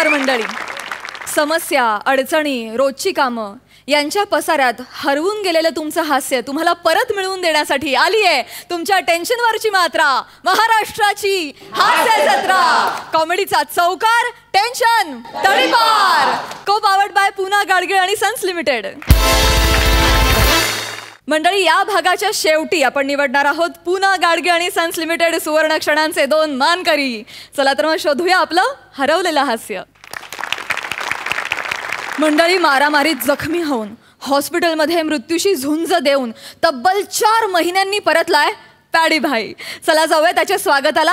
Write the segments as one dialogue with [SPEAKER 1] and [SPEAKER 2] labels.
[SPEAKER 1] नमस्कार मंडळी. समस्या, अडचणी, रोजची कामं यांच्या पसाऱ्यात हरवून गेलेलं तुमचं हास्य तुम्हाला परत मिळवून देण्यासाठी आली आहे तुमच्या टेन्शनवरची मात्रा, महाराष्ट्राची हास्य जत्रा. कॉमेडीचा चौकार, टेन्शन तडीपार. को पावर्ड बाय पूना गाडगीळ आणि सन्स लिमिटेड. मंडळी, या भागाच्या शेवटी आपण निवडणार आहोत पूना गाडगीळ आणि सन्स लिमिटेड सुवर्ण क्षणांचे 2 मानकरी. चला तर मग शोधूया आपलं हरवलेलं हास्य. मंडळी, मारामारीत जखमी होऊन हॉस्पिटलमध्ये मृत्यूशी झुंज देऊन तब्बल 4 महिन्यांनी परतलाय पॅडी भाई. चला जाऊया त्याच्या स्वागताला.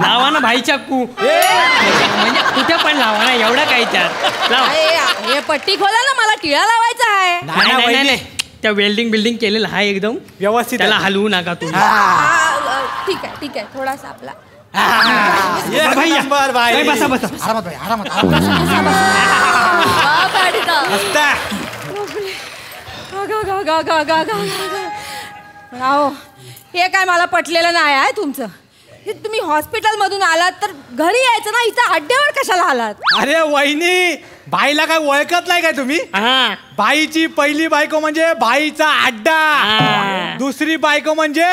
[SPEAKER 2] लावा ना भाई चाकू, म्हणजे कुठे पण लावा ना, एवढं काही त्यात लावा.
[SPEAKER 1] हे पट्टी खोला ना, मला टिळा लावायचा आहे.
[SPEAKER 2] नाही, त्या वेल्डिंग बिल्डिंग केलेलं आहे एकदम व्यवस्थित, त्याला हलवू नका तुम्ही.
[SPEAKER 1] ठीक आहे थोडासा आपला.
[SPEAKER 2] बसा बसा
[SPEAKER 3] आरामात
[SPEAKER 1] हे काय मला पटलेलं नाही आहे तुमचं. तुम्ही हॉस्पिटल मधून आलात तर घरी यायचं ना, इथं अड्ड्यावर कशाला आलात?
[SPEAKER 3] अरे वहिनी, बाईला काय ओळखत नाही काय तुम्ही? बाईची पहिली बायको म्हणजे बाईचा अड्डा, दुसरी बायको म्हणजे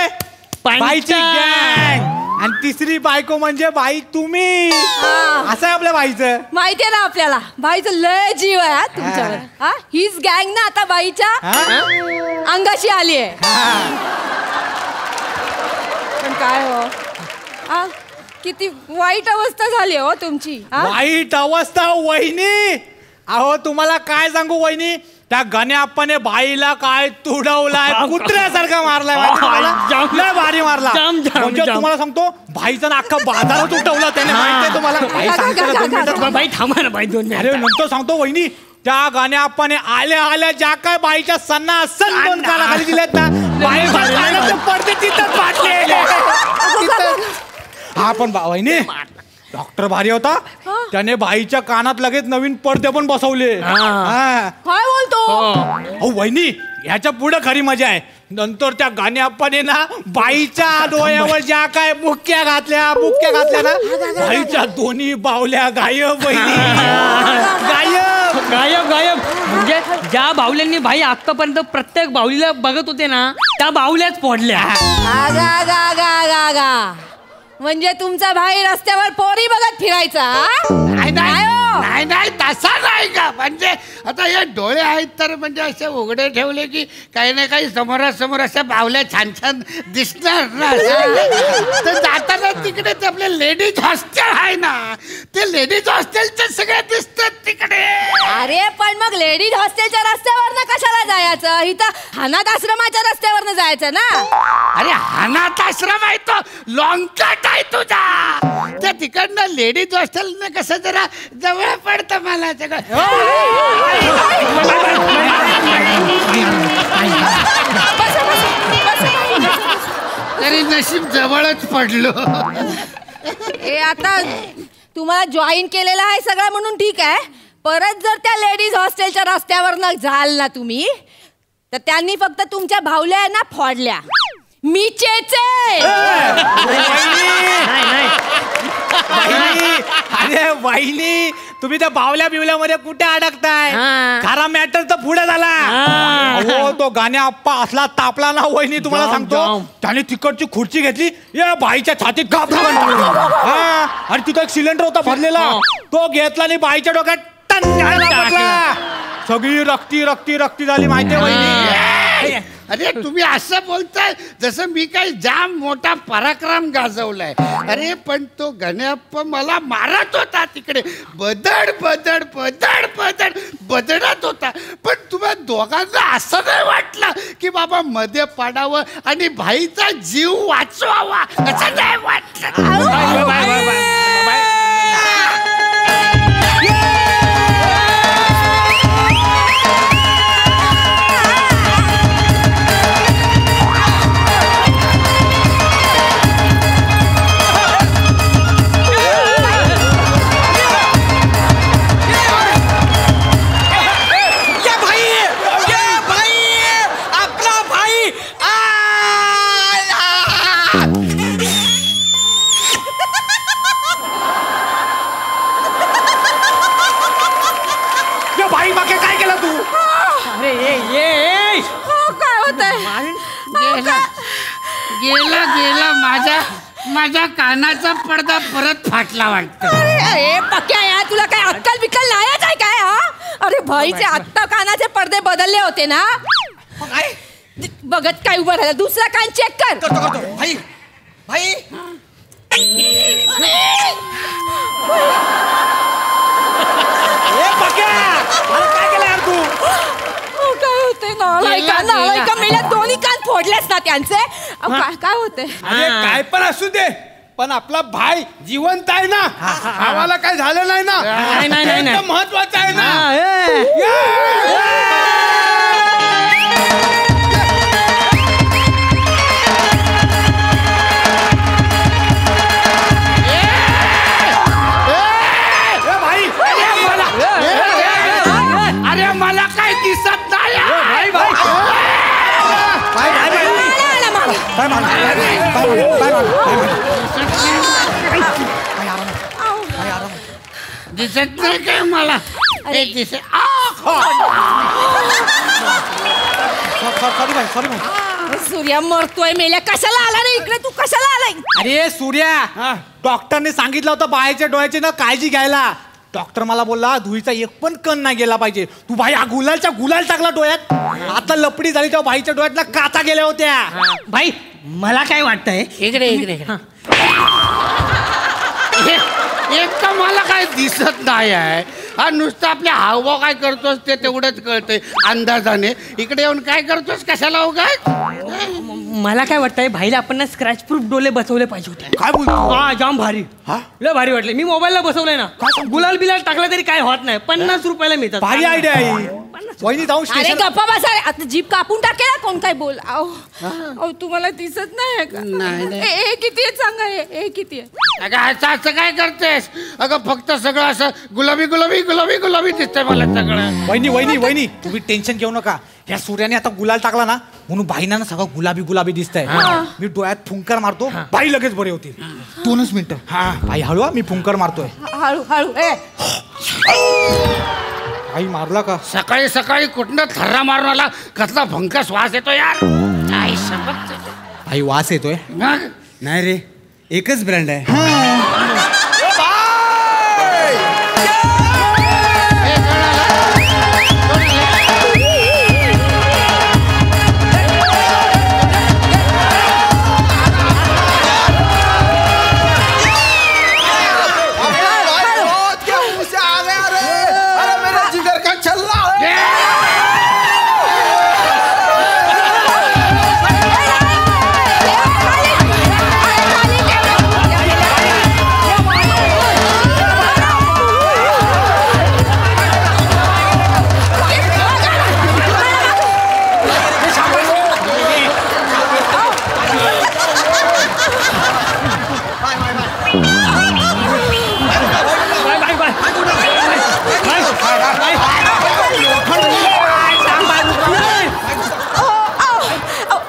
[SPEAKER 3] बाईची गँग, आणि तिसरी बायको म्हणजे बाई तुम्ही. असं आहे आपल्या बाईचं.
[SPEAKER 1] माहितीये ना आपल्याला, बाईचं लय जीव आहे तुमच्यावर. हीच गँग ना आता बाईच्या अंगाशी आली आहे. पण काय हो, किती वाईट अवस्था झाली हो तुमची.
[SPEAKER 3] वाईट अवस्था वहिनी? अहो तुम्हाला काय सांगू वहिनी, त्या गण्याप्पाने बाईला काय तुडवलाय, कुत्र्यासारखा मारलाय. लय भारी मारला. म्हणजे तुम्हाला सांगतो, बाईचा अख्खा बाजारात उठवला त्याने. माहितीये तुम्हाला?
[SPEAKER 2] बाई थांबा ना बाई, 2 मिनिट.
[SPEAKER 3] अरे नंतर सांगतो वहिनी, त्या गण्याप्पाने आल्या आल्या ज्या काय बाईच्या सन्ना सन 2 कानाखाली दिलेत ना, बाई पडते तिथं पाडले. हा पण वहिनी, डॉक्टर भारी होता, त्याने बाईच्या कानात लगेच नवीन पडदे पण बसवले.
[SPEAKER 1] काय बोलतो?
[SPEAKER 3] हो वहिनी, ह्याच्या पुढे खरी मजा आहे. नंतर त्या गाण्याप्पाने ना बाईच्या डोळ्यावर ज्या काय बुक्क्या घातल्या ना, बाईच्या दोन्ही बावल्या गायब. वहिनी
[SPEAKER 2] गायब. म्हणजे ज्या बाहुल्यांनी भाई आतापर्यंत प्रत्येक बाहुलीला बघत होते ना, त्या बाहुल्याच फोडल्या.
[SPEAKER 1] म्हणजे तुमचा भाई रस्त्यावर पोरी बघत फिरायचा?
[SPEAKER 4] नाही तसा नाही का. म्हणजे आता हे डोळे आहेत तर म्हणजे असे उघडे ठेवले की काही ना काही समोरासमोर अशा बावल्या छान छान दिसणार ना. तर जाताना तिकडे ते आपले लेडीज हॉस्टेल आहे ना, ते लेडीज हॉस्टेलचे सगळे दिसतात तिकडे.
[SPEAKER 1] अरे पण मग लेडीज हॉस्टेलच्या रस्त्यावरनं कशाला जायचं? इथं अनाथ आश्रमाच्या रस्त्यावरनं जायचं ना.
[SPEAKER 4] अरे अनाथ आश्रम आहे तो लॉंग कट आहे तुझा. त्या तिकडनं लेडीज हॉस्टेल कसं जरा जवळ पडतं मला सगळं. तरी नशीब जवळच पडलो.
[SPEAKER 1] आता तुम्हाला जॉईन केलेलं आहे सगळं म्हणून ठीक आहे. परत जर त्या लेडीज हॉस्टेलच्या रस्त्यावरनं जाल ना तुम्ही, तर त्यांनी फक्त तुमच्या भावल्या ना फोडल्या. मी चेचे.
[SPEAKER 3] अरे वहिनी, तुम्ही त्या बावल्या बिवल्यामध्ये कुठे अडकताय? खरा मॅटर तर पुढे झाला. हो तो गाण्याप्पा असला तापला ना वहिनी, तुम्हाला सांगतो, त्याने तिकडची खुर्ची घेतली, या बाईच्या छातीत आणि तिथं एक सिलेंडर होता भरलेला, तो घेतला आणि बाईच्या डोक्यात टाकला. सगळी रक्ती झाली. माहितीये वहिनी?
[SPEAKER 4] अरे तुम्ही असं बोलताय जसं मी काही जाम मोठा पराक्रम गाजवलाय. अरे पण तो गण्याप्पा मला मारत होता तिकडे, बदडत होता. पण तुम्हा दोघांना असं नाही वाटलं की बाबा मध्ये पडावं आणि भाईचा जीव वाचवावा, असं नाही वाटलं? गेला माझ्या कानाचा पडदा परत फाटला वाटतं.
[SPEAKER 5] अरे पक्या यार, तुला काय अक्कल बिक्कल नाहीच आहे काय? हा अरे भाईचे आत्ता कानाचे पडदे बदलले होते ना. बघत काय उभं राहिलं, दुसरा कान चेक कर.
[SPEAKER 6] करतो भाई भाई.
[SPEAKER 3] काय केलं यार तू?
[SPEAKER 5] काय होते नालायका मेल्या, दोन्ही कान फोडलेस ना त्यांचे. काय होते?
[SPEAKER 6] अरे काय पण असू दे, पण आपला भाई जिवंत आहे ना, आम्हाला काय झालं नाही ना.
[SPEAKER 2] नाही
[SPEAKER 6] महत्वाचं आहे ना.
[SPEAKER 4] अरे मला काय दिसत नाही. दिसत नाही काय मला. अरे दिसत.
[SPEAKER 3] सॉरी भाई.
[SPEAKER 5] सूर्या मरतोय मेल्या, कशाला आला रे इकडे? तू कशाला आलाय?
[SPEAKER 3] अरे सूर्या, डॉक्टरने सांगितलं होतं बाळाच्या डोळ्याची ना काळजी घ्यायला. डॉक्टर मला बोलला धुळीचा एक पण कण नाही गेला पाहिजे. तू भाई हा गुलाल टाकला डोळ्यात. आता लपडी झाली तेव्हा भाईच्या डोळ्यात ना काचा गेल्या होत्या.
[SPEAKER 2] भाई मला काय वाटतंय,
[SPEAKER 4] इकडे एक तर मला काय दिसत नाही आहे. हा नुसतं आपल्या हावभाव काय करतोस ते तेवढंच कळतंय अंदाजाने. इकडे येऊन काय करतोस कशाला उगाच?
[SPEAKER 2] मला काय वाटतंय, भाईला आपण ना स्क्रॅच प्रूफ डोले बसवले पाहिजे होते.
[SPEAKER 3] काय बोलतो?
[SPEAKER 2] हा जाम भारी. लय भारी वाटले. मी मोबाईलला बसवलंय ना, गुलाल बिलाल टाकला तरी काय होत नाही. 50 रुपयाला मिळतात.
[SPEAKER 3] भारी आयडिया आहे. वहिनी जाऊन
[SPEAKER 5] अरे
[SPEAKER 3] स्टेशन.
[SPEAKER 5] गप्पा बसा रे, आता जीप कापून टाकेल कोण काय बोल. अहो तुम्हाला दिसत नाही का?
[SPEAKER 4] नाही.
[SPEAKER 5] ए किती आहे सांगा, ए किती आहे?
[SPEAKER 4] अगं असं काय करतेस? अगं फक्त सगळं असं गुलाबी गुलाबी गुलाबी गुलाबी दिसतंय मला सगळं.
[SPEAKER 3] वहिनी तुम्ही टेन्शन घेऊ नका. ह्या सूर्याने आता गुलाल टाकला ना म्हणून भाईना ना सगळं गुलाबी गुलाबी दिसतंय. मी डोळ्यात फुंकर मारतो, बाई लगेच बरे होतील. 2 मिनिटं. भाई हळू, मी फुंकर मारतोय.
[SPEAKER 5] हळू हळू.
[SPEAKER 3] भाई मारला का?
[SPEAKER 4] सकाळी सकाळी कुठनं थर्रा मारून आला, कसला भंकस वास येतो यार. काय समजत
[SPEAKER 3] भाई वास येतोय.
[SPEAKER 6] नाही रे, एकच ब्रँड आहे.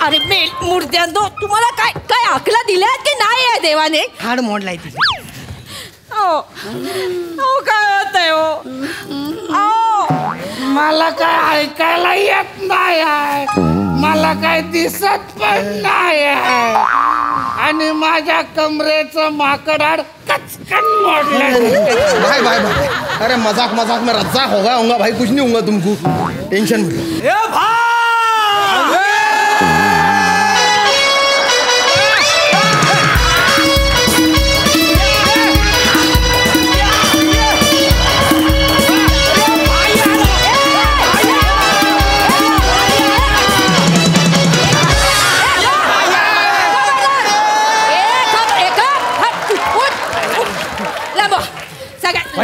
[SPEAKER 5] अरे मूर्त्यांनो, तुम्हाला काय काय अकला दिल्यात की नाही आहे देवाने?
[SPEAKER 2] हाड मोडलाय तिथे.
[SPEAKER 5] काय होतंय
[SPEAKER 4] मला काय ऐकायला येत नाही आहे, मला काय दिसत पण नाही आहे, आणि माझ्या कमरेचं माकडाड कचकन मोडलं.
[SPEAKER 6] भाई भाई भाई, अरे मजाक में रज्जाक होगा भाई, कुछ नहीं होगा तुमको, टेंशन मत लो.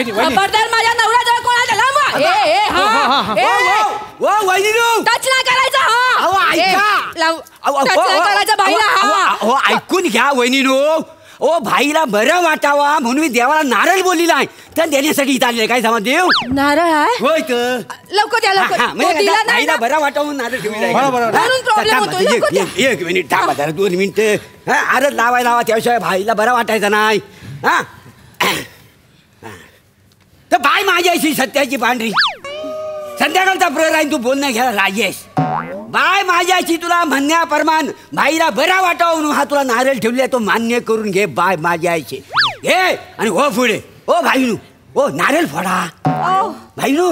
[SPEAKER 5] खबरदार माझ्या नवऱ्याजवळ कोणाचा लांब टच नाही करायचा.
[SPEAKER 7] ऐकून घ्या वहिनीनो. ओ भाईला बरं वाटावा म्हणून मी देवाला नारळ बोललेला आहे, तर देण्यासाठी इथं आलेलं. काय समज देव
[SPEAKER 5] नारळ आहे
[SPEAKER 7] होय तर
[SPEAKER 5] लवकर द्या लवकर.
[SPEAKER 7] भाईला बरं वाटावं म्हणून नारळ ठेवलेला
[SPEAKER 5] म्हणून प्रॉब्लेम होतो. लवकर द्या.
[SPEAKER 7] आहे. 1 मिनिट थांबा जरा, 2 मिनिटं. आरच लावा त्याशिवाय भाईला बरं वाटायचं नाही. हा तर बाय माझ्याशी सत्याची पांढरी संध्याकाळचा प्रहर आहे, तू बोलणं घ्यायला राजेश. बाय माझ्याशी तुला म्हणण्याप्रमाण भाईला बरा वाटावा म्हणून हा तुला नारळ ठेवले तो मान्य करून घे बाय माझ्याशी घे आणि हो पुढे ओ भाईनू ओ नारळ फोडा भाईनू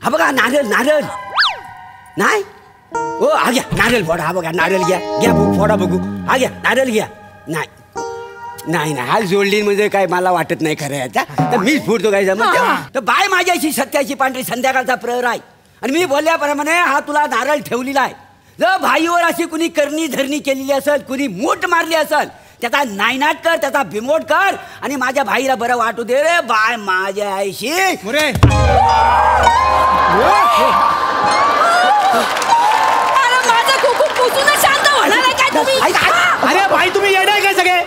[SPEAKER 7] हा बघा नारळ नारळ नाही ओ हा घ्या नारळ फोडा हा बघा नारळ घ्या घ्या फोडा बघू हा घ्या नारळ घ्या नाही नाही नाही हाल जोडली म्हणजे काय मला वाटत नाही खरं याचा तर मीच फुटतो काय जमत तर बाय माझ्याशी सत्याची पांढरी संध्याकाळचा प्रहर आहे आणि मी बोलल्याप्रमाणे हा तुला नारळ ठेवलेला आहे जर भाईवर अशी कुणी करणी धरणी केलेली असेल कुणी मूठ मारली असेल त्याचा नायनाट कर त्याचा बिमोट कर आणि माझ्या भाईला बरं वाटू दे रे बाय माझ्या आईशी
[SPEAKER 5] माझं कुकू पुसून शांत होणार आहे काय तुम्ही
[SPEAKER 3] अरे भाई तुम्ही येणार काय सगळे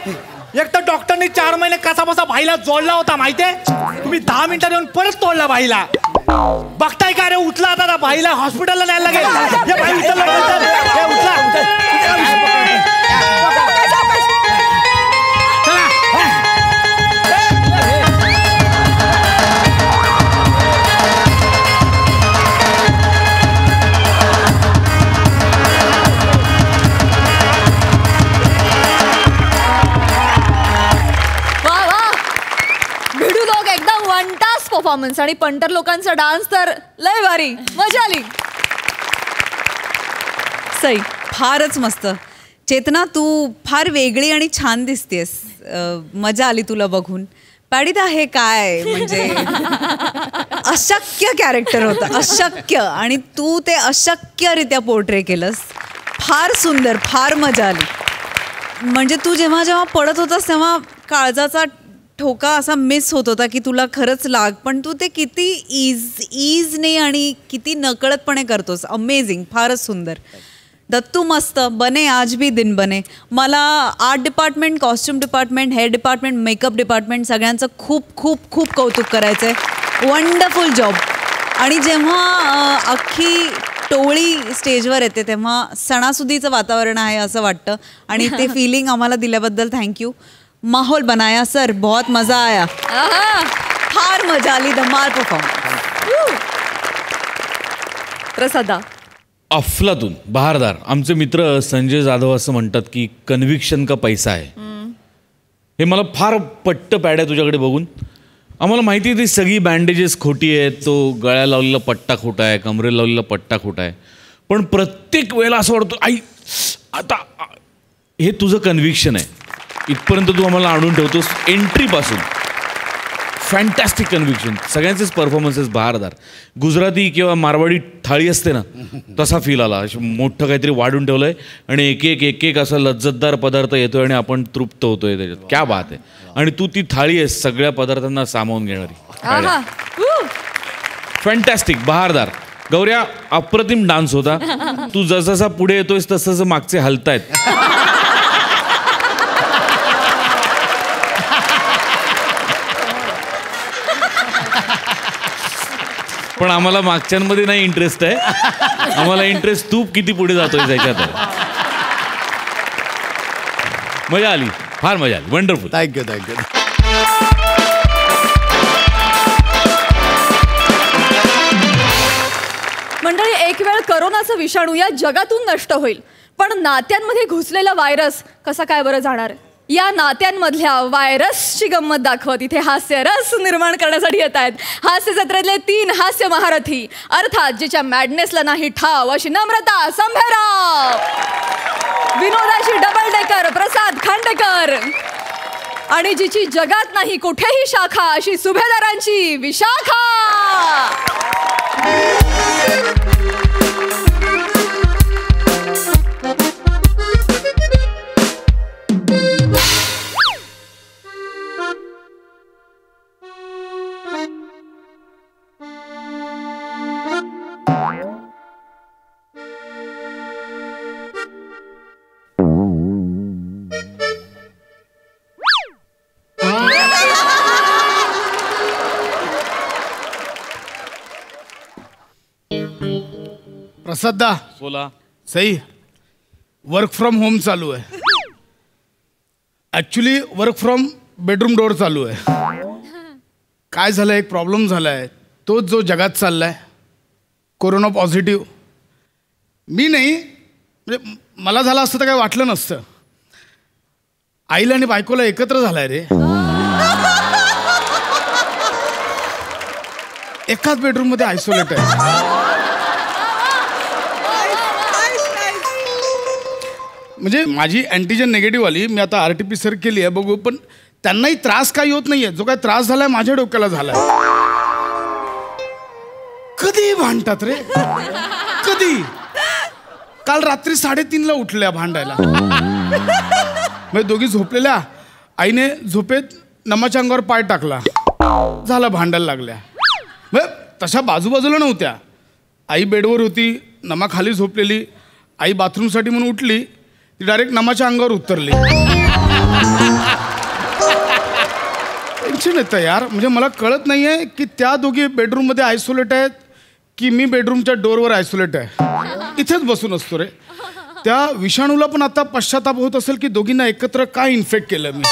[SPEAKER 3] एक तर डॉक्टरने 4 महिने कसा बसा भाईला जोडला होता माहितीये तुम्ही 10 मिनिटात येऊन परत तोडला भाईला बघताय का रे उचला आता भाईला हॉस्पिटलला न्यायला लागेल भाई उचला
[SPEAKER 1] परफॉर्मन्स आणि पंटर लोकांचा डान्स तर लय भारी मजा आली
[SPEAKER 8] सई फारच मस्त चेतना तू फार वेगळी आणि छान दिसतेस मजा आली तुला बघून पॅडिता हे काय म्हणजे अशक्य कॅरेक्टर होतं अशक्य आणि तू ते अशक्यरित्या पोर्ट्रे केलंस फार सुंदर फार मजा आली म्हणजे तू जेव्हा जेव्हा पडत होतास तेव्हा काळजाचा ठोका असा मिस होत होता की तुला खरंच लाग पण तू ते किती इजने आणि किती नकळतपणे करतोस अमेझिंग फारच सुंदर दत्तू मस्त बने आज भी दिन बने मला art department costume department hair department makeup department सगळ्यांचं खूप खूप खूप कौतुक करायचं आहे वंडरफुल जॉब आणि जेव्हा अख्खी टोळी स्टेजवर येते तेव्हा सणासुदीचं वातावरण आहे असं वाटतं आणि ते फिलिंग आम्हाला दिल्याबद्दल थँक्यू माहौल बनाया सर बहुत मजा आया फार मजा आली धमाल परफॉर्मन्स
[SPEAKER 1] प्रसादा
[SPEAKER 9] अफलातून बहारदार आमचे मित्र संजय जाधव असं म्हणतात की कन्व्हिक्शन का पैसा आहे हे मला फार पट्ट पॅड आहे तुझ्याकडे बघून आम्हाला माहिती आहे ती सगळी बँडेजेस खोटी आहेत तो गळ्याला लावलेला पट्टा खोटा आहे कमरेला लावलेला पट्टा खोटा आहे पण प्रत्येक वेळेला असं वाटतं आई आता हे तुझं कन्व्हिक्शन आहे इथपर्यंत तू आम्हाला आणून ठेवतोस एंट्रीपासून फॅन्टॅस्टिक कन्व्हिक्शन सगळ्यांचेच परफॉर्मन्सेस बहारदार गुजराती किंवा मारवाडी थाळी असते ना तसा फील आला मोठं काहीतरी वाढून ठेवलं आहे आणि एक एक असा लज्जतदार पदार्थ येतोय आणि आपण तृप्त होतोय त्याच्यात क्या बात आहे आणि तू ती थाळी आहेस सगळ्या पदार्थांना सामावून घेणारी फॅन्टॅस्टिक बहारदार गौऱ्या अप्रतिम डान्स होता तू जसजसा पुढे येतोयस तसं मागचे हलतायत पण आम्हाला मागच्यांमध्ये नाही इंटरेस्ट आहे आम्हाला इंटरेस्ट तू किती पुढे जातोय त्याच्यात मजा आली फार मजा आली वंडरफुल
[SPEAKER 6] थँक्यू
[SPEAKER 1] मंडळी एक वेळ करोनाचा विषाणू या जगातून नष्ट होईल पण नात्यांमध्ये घुसलेला व्हायरस कसा काय बरं जाणार या नात्यांमधल्या व्हायरसची गंमत दाखवत इथे हास्य रस निर्माण करण्यासाठी येत आहेत हास्य जत्रेतले 3 हास्य महारथी अर्थात जिच्या मॅडनेसला नाही ठाव अशी नम्रता संभेराव विनोदाची डबल डेकर प्रसाद खांडेकर आणि जिची जगात नाही कुठेही शाखा अशी सुभेदारांची विशाखा
[SPEAKER 6] प्रसादा
[SPEAKER 9] बोला
[SPEAKER 6] सई वर्क फ्रॉम होम चालू आहे actually work from bedroom door चालू आहे काय झालं एक प्रॉब्लेम झाला आहे तोच जो जगात चाललाय कोरोना पॉझिटिव्ह मी नाही म्हणजे मला झालं असतं तर काही वाटलं नसतं. आईला आणि बायकोला एकत्र झालाय रे. एकाच बेडरूम मध्ये आयसोलेट आहे. म्हणजे माझी अँटीजन निगेटिव्ह आली, मी आता RT-PCR केली आहे, बघू. पण त्यांनाही त्रास काही होत नाहीये. जो काय त्रास झालाय माझ्या डोक्याला झालाय. कधी भांडतात रे, कधी. काल रात्री 3:30ला उठल्या भांडायला. म्हणजे दोघी झोपलेल्या, आईने झोपेत नमाच्या अंगावर पाय टाकला, झालं भांडायला लागल्या. म्हणजे तशा बाजूबाजूला नव्हत्या. आई बेडवर होती, नमा खाली झोपलेली. आई बाथरूमसाठी म्हणून उठली, ती डायरेक्ट नमाच्या अंगावर उतरली. टेन्शन येतं यार. म्हणजे मला कळत नाहीये की त्या दोघी बेडरूममध्ये आयसोलेट आहेत की मी बेडरूमच्या डोरवर आयसोलेट आहे. इथेच बसून असतो रे. त्या विषाणूला पण आता पश्चाताप होत असेल की दोघींना एकत्र काय इन्फेक्ट केलं मी.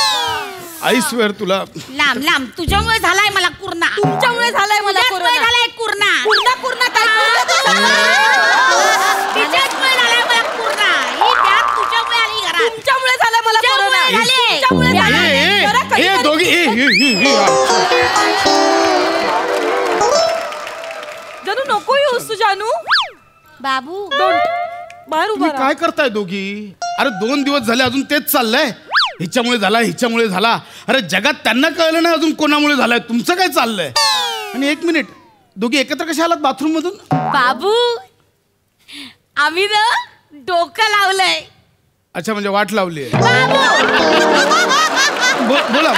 [SPEAKER 6] आई स्वेअर तुला.
[SPEAKER 5] लांब लांब तुझ्यामुळे झालाय मला कुर्ना. तुमच्यामुळे झालाय मला झालाय कुर्ना. कुर्ना कुर्ना काय तिच्याचमुळे झालाय मला कुर्ना. ही बॅग तुझ्यामुळे आली घरात. तुमच्यामुळे झालाय मला कोरोना. तुमच्यामुळे झालाय.
[SPEAKER 6] ए दोघी
[SPEAKER 5] जानू नको येऊस तू. जानू बाबू बाहेर उभा
[SPEAKER 6] काय करताय दोघी. अरे 2 दिवस झाले अजून तेच चाललंय. हिच्यामुळे झाला, हिच्यामुळे झाला. अरे जगात त्यांना कळलं नाही अजून कोणामुळे झालंय. तुमचं काय चाललंय. आणि 1 मिनिट, दोघी एकत्र कशा आलात बाथरूम मधून.
[SPEAKER 5] बाबू आम्ही ना डोकं लावलंय.
[SPEAKER 6] अच्छा, म्हणजे वाट लावली. बोला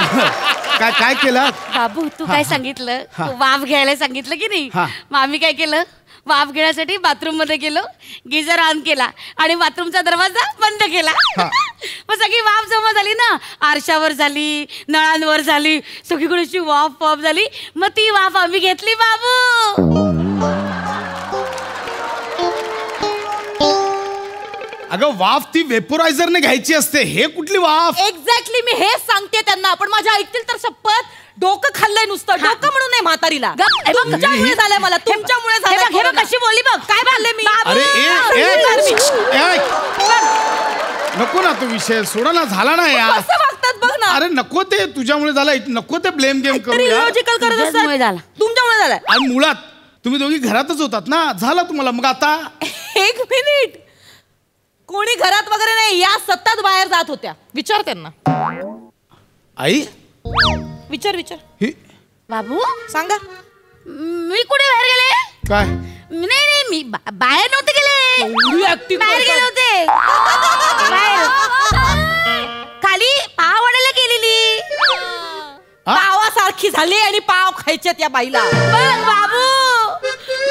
[SPEAKER 6] काय काय केलं.
[SPEAKER 5] बाबू तू काय सांगितलं, तू वाफ घ्यायला सांगितलं की नाही. मग आम्ही काय केलं, वाफ घेण्यासाठी बाथरूम मध्ये गेलो, गिझर ऑन केला आणि बाथरूमचा दरवाजा बंद केला. मग सगळी वाफ जमा झाली ना, आरशावर झाली, नळांवर झाली, सगळीकडे वाफ वाफ झाली. मग ती वाफ आम्ही घेतली बाबू.
[SPEAKER 6] अगं वाफ ती वेपोरायझरने घ्यायची असते. हे कुठली वाफ.
[SPEAKER 5] एक्झॅक्टली मी हेच सांगते त्यांना. पण माझ्या ऐकतील तर शपथ डोकं खाल्लंय नुसतं. डोकं म्हणून नाही म्हातारीला. तुमच्यामुळे झालंय मला. तुमच्यामुळे झालंय. कशी बोलली बघ. काय बोलले मी.
[SPEAKER 6] अरे नको ना तो विषय सोडा ना. झाला ना यार.
[SPEAKER 5] कसं वागतात बघ ना.
[SPEAKER 6] अरे नको ते तुझ्यामुळे झाला. नको ते ब्लेम गेम करू.
[SPEAKER 5] लॉजिकल करत असतात. तुमच्यामुळे झालाय.
[SPEAKER 6] आणि मुळात तुम्ही दोघी घरातच होतात ना. झाला तुम्हाला. मग आता
[SPEAKER 5] 1 मिनिट, कोणी घरात वगैरे नाही. या सतत बाहेर जात होत्या. विचार त्यांना.
[SPEAKER 6] आई
[SPEAKER 5] विचार बाबू सांगा. मी कुठे बाहेर गेले.
[SPEAKER 6] काय.
[SPEAKER 5] नाही मी बाहेर नव्हते गेले. बाहेर गेले होते. खाली पाव वाढायला गेलेली. पावासारखी झाली आणि पाव खायच्यात या बाईला. बाबू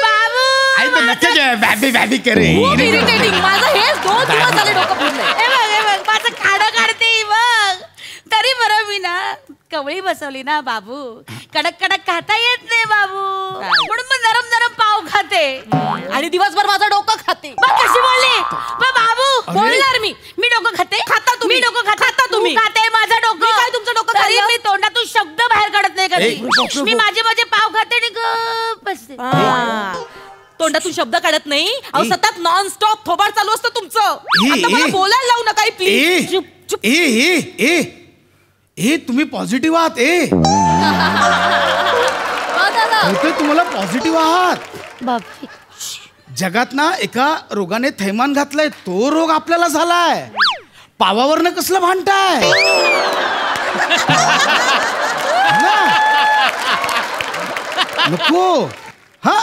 [SPEAKER 5] बाबू
[SPEAKER 6] आई तर नक्की बॅबी बॅबी करे.
[SPEAKER 5] माझं हेच 2 दिवस झाले डोकं फिरलंय. माझं खाडं काढते बघ. तरी बरं मी ना कवळी बसवली ना बाबू. कडक कडक खाता येत नाही बाबू. म्हणून मग नरम नरम पाव खाते आणि दिवसभर माझं डोकं खाते. मग कशी बोलली बाबू. बोलणार मी डोकं खाते. खाता तुम्ही. डोकं खाता तुम्ही. खाते माझं डोकं. काय तुमचं डोकं तरी मी तोंडातून शब्द बाहेर काढत नाही कधी. मी माझे पाव खाते आणि गप्प बसते. तोंडातून शब्द काढत नाही. अहो सतत नॉन स्टॉप थोबाड चालू असतं तुमचं. आता मला बोलायला लावू नका प्लीज.
[SPEAKER 6] ए तुम्ही पॉझिटिव्ह आहात. तुम्हाला पॉझिटिव्ह आहात. जगात ना एका रोगाने थैमान घातलंय. तो रोग आपल्याला झालाय. पावावरनं कसलं भांडताय. नको. हा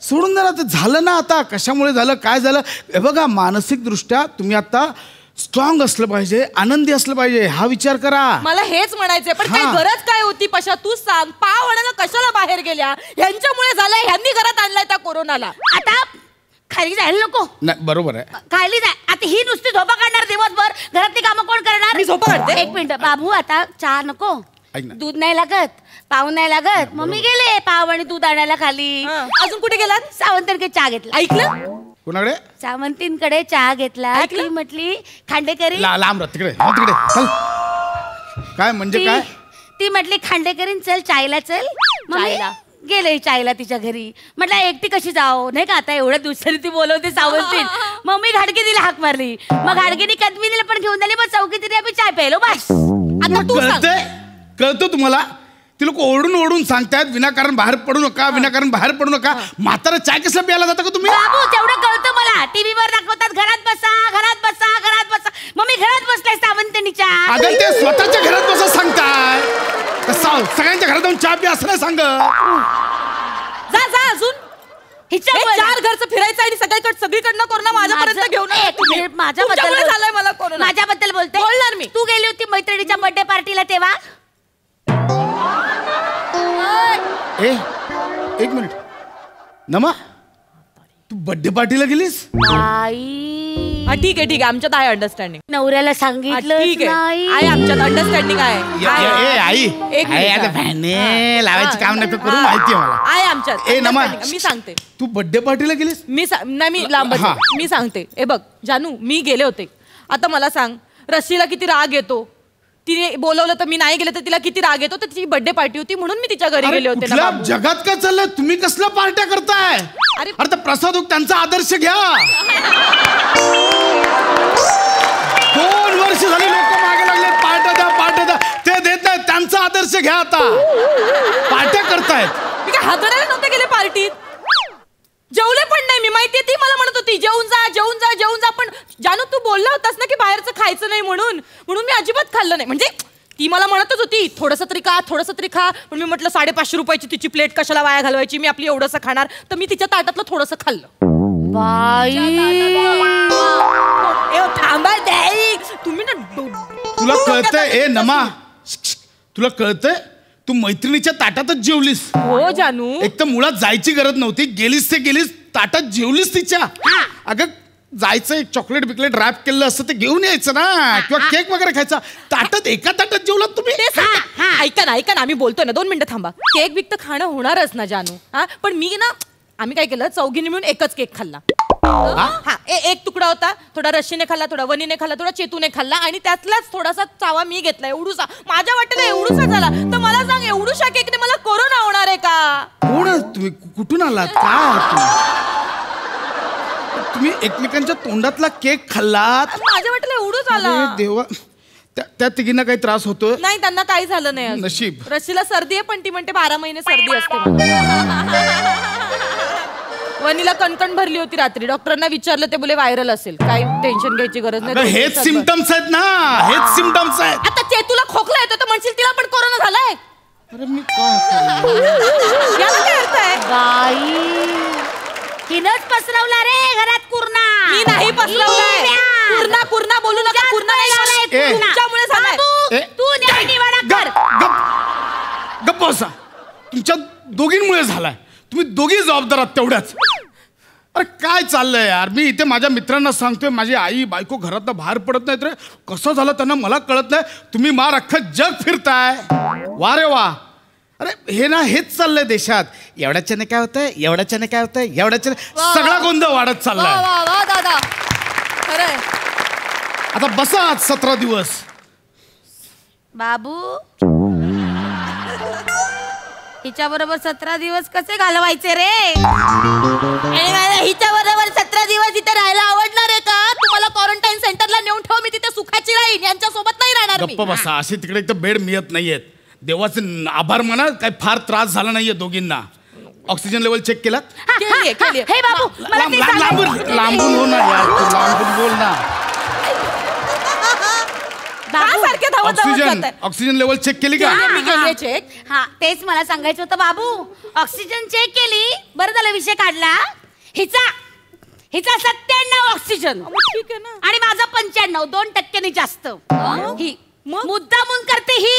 [SPEAKER 6] सोडून द्या. झालं ना आता. कशामुळे झालं, काय झालं. हे बघा मानसिक दृष्ट्या तुम्ही आता स्ट्रॉंग असलं पाहिजे, आनंदी असलं पाहिजे. हा विचार करा.
[SPEAKER 5] मला हेच म्हणायचंय. पण काय गरज काय होती पशा. तूच सांग. पाव आणायला कशाला बाहेर गेल्या. ह्यांच्यामुळे झालंय. ह्यांनी घरात आणलाय त्या कोरोनाला. आता खाली जायला नको.
[SPEAKER 6] नाही बरोबर आहे.
[SPEAKER 5] खाली जाय. आता ही नुसती झोपा काढणार दिवसभर. घरातली कामं कोण करणार. मी झोपा काढते. 1 मिनिट बाबू. आता चहा नको. दूध नाही लागत, पाव नाही लागत. मम्मी गेले पाव आणि दूध आणायला खाली. अजून कुठे गेलात. सावंतांकडे चहा घेतला. ऐकलं.
[SPEAKER 6] कोणाकडे.
[SPEAKER 5] सावंतींकडे चहा घेतला. ती म्हटली खांडेकरी.
[SPEAKER 6] लांब तिकडे तिकडे चल. काय म्हणजे काय.
[SPEAKER 5] ती म्हटली खांडेकरीन चल चायला चल. गेले चायला तिच्या घरी. म्हटलं एकटी कशी जाओ नाही का, आता एवढ्या दिवसांनी ती बोलवते सावंतीन. मग मी घाडगी तिला हाक मारली. मग घाडगीने कदमीला पण घेऊन दिली. मग चौकी तिने आम्ही चाय प्यायलो बस. आता तू सांग.
[SPEAKER 6] कळतं तुम्हाला? ती लोक ओरडून ओरडून सांगतायत विनाकारण बाहेर पडू नका, विनाकारण बाहेर पडू नका. म्हातारा चाय कसला प्यायला जाता का तुम्ही?
[SPEAKER 5] बाबू तेवढं कळतं मला. टीव्हीवर दाखवतात घरात बसा घरात बसा घरात बसा. मग मी घरात बसलाय सावंतनीच्या.
[SPEAKER 6] अगं ते स्वतःच्या घरात बसा सांगताय. सगळ्यांच्या घरात जाऊन चहा प्या असं नाही सांग.
[SPEAKER 1] जा जा अजून 4 घरचं फिरायचं आणि सगळीकडनं कोरोना माझ्यापर्यंत घेऊन
[SPEAKER 5] माझ्याबद्दल
[SPEAKER 1] झालंय मला कोरोना.
[SPEAKER 5] माझ्याबद्दल बोलते.
[SPEAKER 1] बोलणार मी.
[SPEAKER 5] तू गेली होती मैत्रिणीच्या बर्थडे पार्टीला तेव्हा.
[SPEAKER 6] एक मिनिट नमा, तू बर्थडे पार्टीला गेलीस?
[SPEAKER 1] ठीक आहे आमच्यात आहे अंडरस्टँडिंग.
[SPEAKER 5] नवऱ्याला सांगितलं
[SPEAKER 1] ठीक आहे आमच्यात अंडरस्टँडिंग आहे.
[SPEAKER 6] आई लावायचं काम नको करू, माहितीये मला.
[SPEAKER 1] आहे आमच्यात.
[SPEAKER 6] नमा
[SPEAKER 1] मी सांगते.
[SPEAKER 6] तू बर्थडे पार्टीला गेलीस?
[SPEAKER 1] नाही मी लांब मी सांगते. बघ जानू, मी गेले होते. आता मला सांग, रशीला किती राग येतो. तिने बोलवलं तर मी नाही गेले तर तिला किती राग येतो. तर तिची बर्थडे पार्टी होती म्हणून मी तिच्या घरी गेले होते.
[SPEAKER 6] जगात काय चाललंय? तुम्ही कसल्या पार्ट्या करताय? अरे प्रसाद त्यांचा आदर्श घ्या. 2 वर्ष झाली लोक मागे लागले पार्ट्या द्या ते देत नाही. त्यांचा आदर्श घ्या. आता पार्ट्या करतायत.
[SPEAKER 1] मी काय हादरायला नव्हते गेले पार्टीत. जेवले पण नाही मी. माहितीये ती मला म्हणत होती जेवून जा. पण जानू तू बोलला होतास ना की बाहेरचं खायचं नाही म्हणून मी अजिबात खाल्लं नाही. म्हणजे ती मला म्हणतच होती थोडंसं तरी खा. पण मी म्हटलं 550 रुपयाची तिची प्लेट कशाला वाया घालवायची, मी आपली एवढंसं खाणार. तर मी तिच्या ताटातलं थोडंसं खाल्लं. थांबा तुम्ही ना.
[SPEAKER 6] तुला कळतंय नमा? तुला कळतंय? तू मैत्रिणीच्या ताटातच जेवलीस.
[SPEAKER 1] हो जानू.
[SPEAKER 6] एक तर मुळात जायची गरज नव्हती. गेलीस ताटात जेवलीस तिच्या. अगं जायचं एक चॉकलेट बिकलेट रॅप केलं असतं ते घेऊन यायचं ना, किंवा केक वगैरे खायचा. ताटात एका ताटात जेवलात तुम्ही.
[SPEAKER 1] ऐका ना आम्ही बोलतोय ना. 2 मिनिटं थांबा. केक बिक तर खाणं होणारच ना जानू. पण मी ना आम्ही काय केलं, चौघीने मिळून एकच केक खाल्ला. एक तुकडा होता. थोडा रशीने खाल्ला, थोडा वनीने खाल्ला, थोडा चेतूने खाल्ला आणि त्यातलाच थोडासा चावा मी घेतला. एवढूसा माझ्या वाटेला एवढूसा झाला. तर मला सांग, एवढूशा केकने मला कोरोना होणार आहे का?
[SPEAKER 6] कोण तुम्ही? कुठून आलात? काय तुम्ही एकमेकांच्या तोंडातला केक खाल्लात?
[SPEAKER 1] माझ्या वाटेला एवढूच आला.
[SPEAKER 6] देवा, त्या तिघींना काही त्रास होतोय?
[SPEAKER 1] नाही, त्यांना काही झालं नाही.
[SPEAKER 6] नशीब.
[SPEAKER 1] रशीला सर्दी आहे पण ती म्हणते 12 महिने सर्दी असते. वनीला कणकण भरली होती रात्री. डॉक्टरांना विचारलं ते बोले व्हायरल असेल. काही टेन्शन घ्यायची गरज नाही.
[SPEAKER 6] हेच सिम्पटम्स आहेत ना. हेच सिम्पटम्स आहेत.
[SPEAKER 1] आता चेतूला खोकला येतो तर म्हणशील तिला पण कोरोना झालाय.
[SPEAKER 6] अरे मी काय
[SPEAKER 1] याला काय अर्थ आहे?
[SPEAKER 5] हिनच पसरवला रे घरात कुर्ना.
[SPEAKER 1] मी नाही पसरवलाय. कुर्ना बोलू नका. कुर्ना नाही तुमच्यामुळे झालाय.
[SPEAKER 5] तू निवाडा कर.
[SPEAKER 6] गप्प बसा. तुमच्या दोघींमुळे झालाय. तुम्ही दोघी जबाबदार आहात तेवढ्याच. अरे काय चाललंय यार? मी इथे माझ्या मित्रांना सांगतोय माझी आई बायको घरात बाहेर पडत नाहीत रे. कसं झालं त्यांना मला कळत नाही. तुम्ही मार अख्खं जग फिरताय. वा रे वा. अरे हे ना हेच चाललंय देशात. एवढ्याच्याने काय होतंय, एवढ्याच्याने काय होतंय, एवढ्याच्याने सगळा गोंधळ वाढत चाललाय.
[SPEAKER 1] दादा खरंय.
[SPEAKER 6] आता बसा आज 17 दिवस.
[SPEAKER 5] बाबू हिच्या बरोबर 17 दिवस कसे घालवायचे रे? आणि मला हिच्या बरोबर 17 दिवस इथे राहायला आवडणार आहे का? तुम्हाला क्वारंटाईन सेंटरला नेऊन ठेव. मी तिथे सुखाची राहीन. यांच्या सोबत नाही राहणार.
[SPEAKER 6] गप्प बसा. असे तिकडे एक तर बेड मिळत नाहीयेत. देवाचे आभार म्हणा, काही फार त्रास झाला नाहीये दोघींना. ऑक्सिजन लेवल चेक केलात?
[SPEAKER 5] हे बाबू मला ते सांगायचं.
[SPEAKER 6] लांबून हो ना यार. लांबून बोल ना. ऑक्सिजन लेवल चेक केली का?
[SPEAKER 1] मी केली चेक.
[SPEAKER 5] तेच मला सांगायचं होतं बाबू. ऑक्सिजन चेक केली. बरं झालं विषय काढला. हिचा 97 ऑक्सिजन.
[SPEAKER 1] ठीक आहे ना.
[SPEAKER 5] आणि माझा 95, 2% जास्त. ही मुद्दामून करते ही.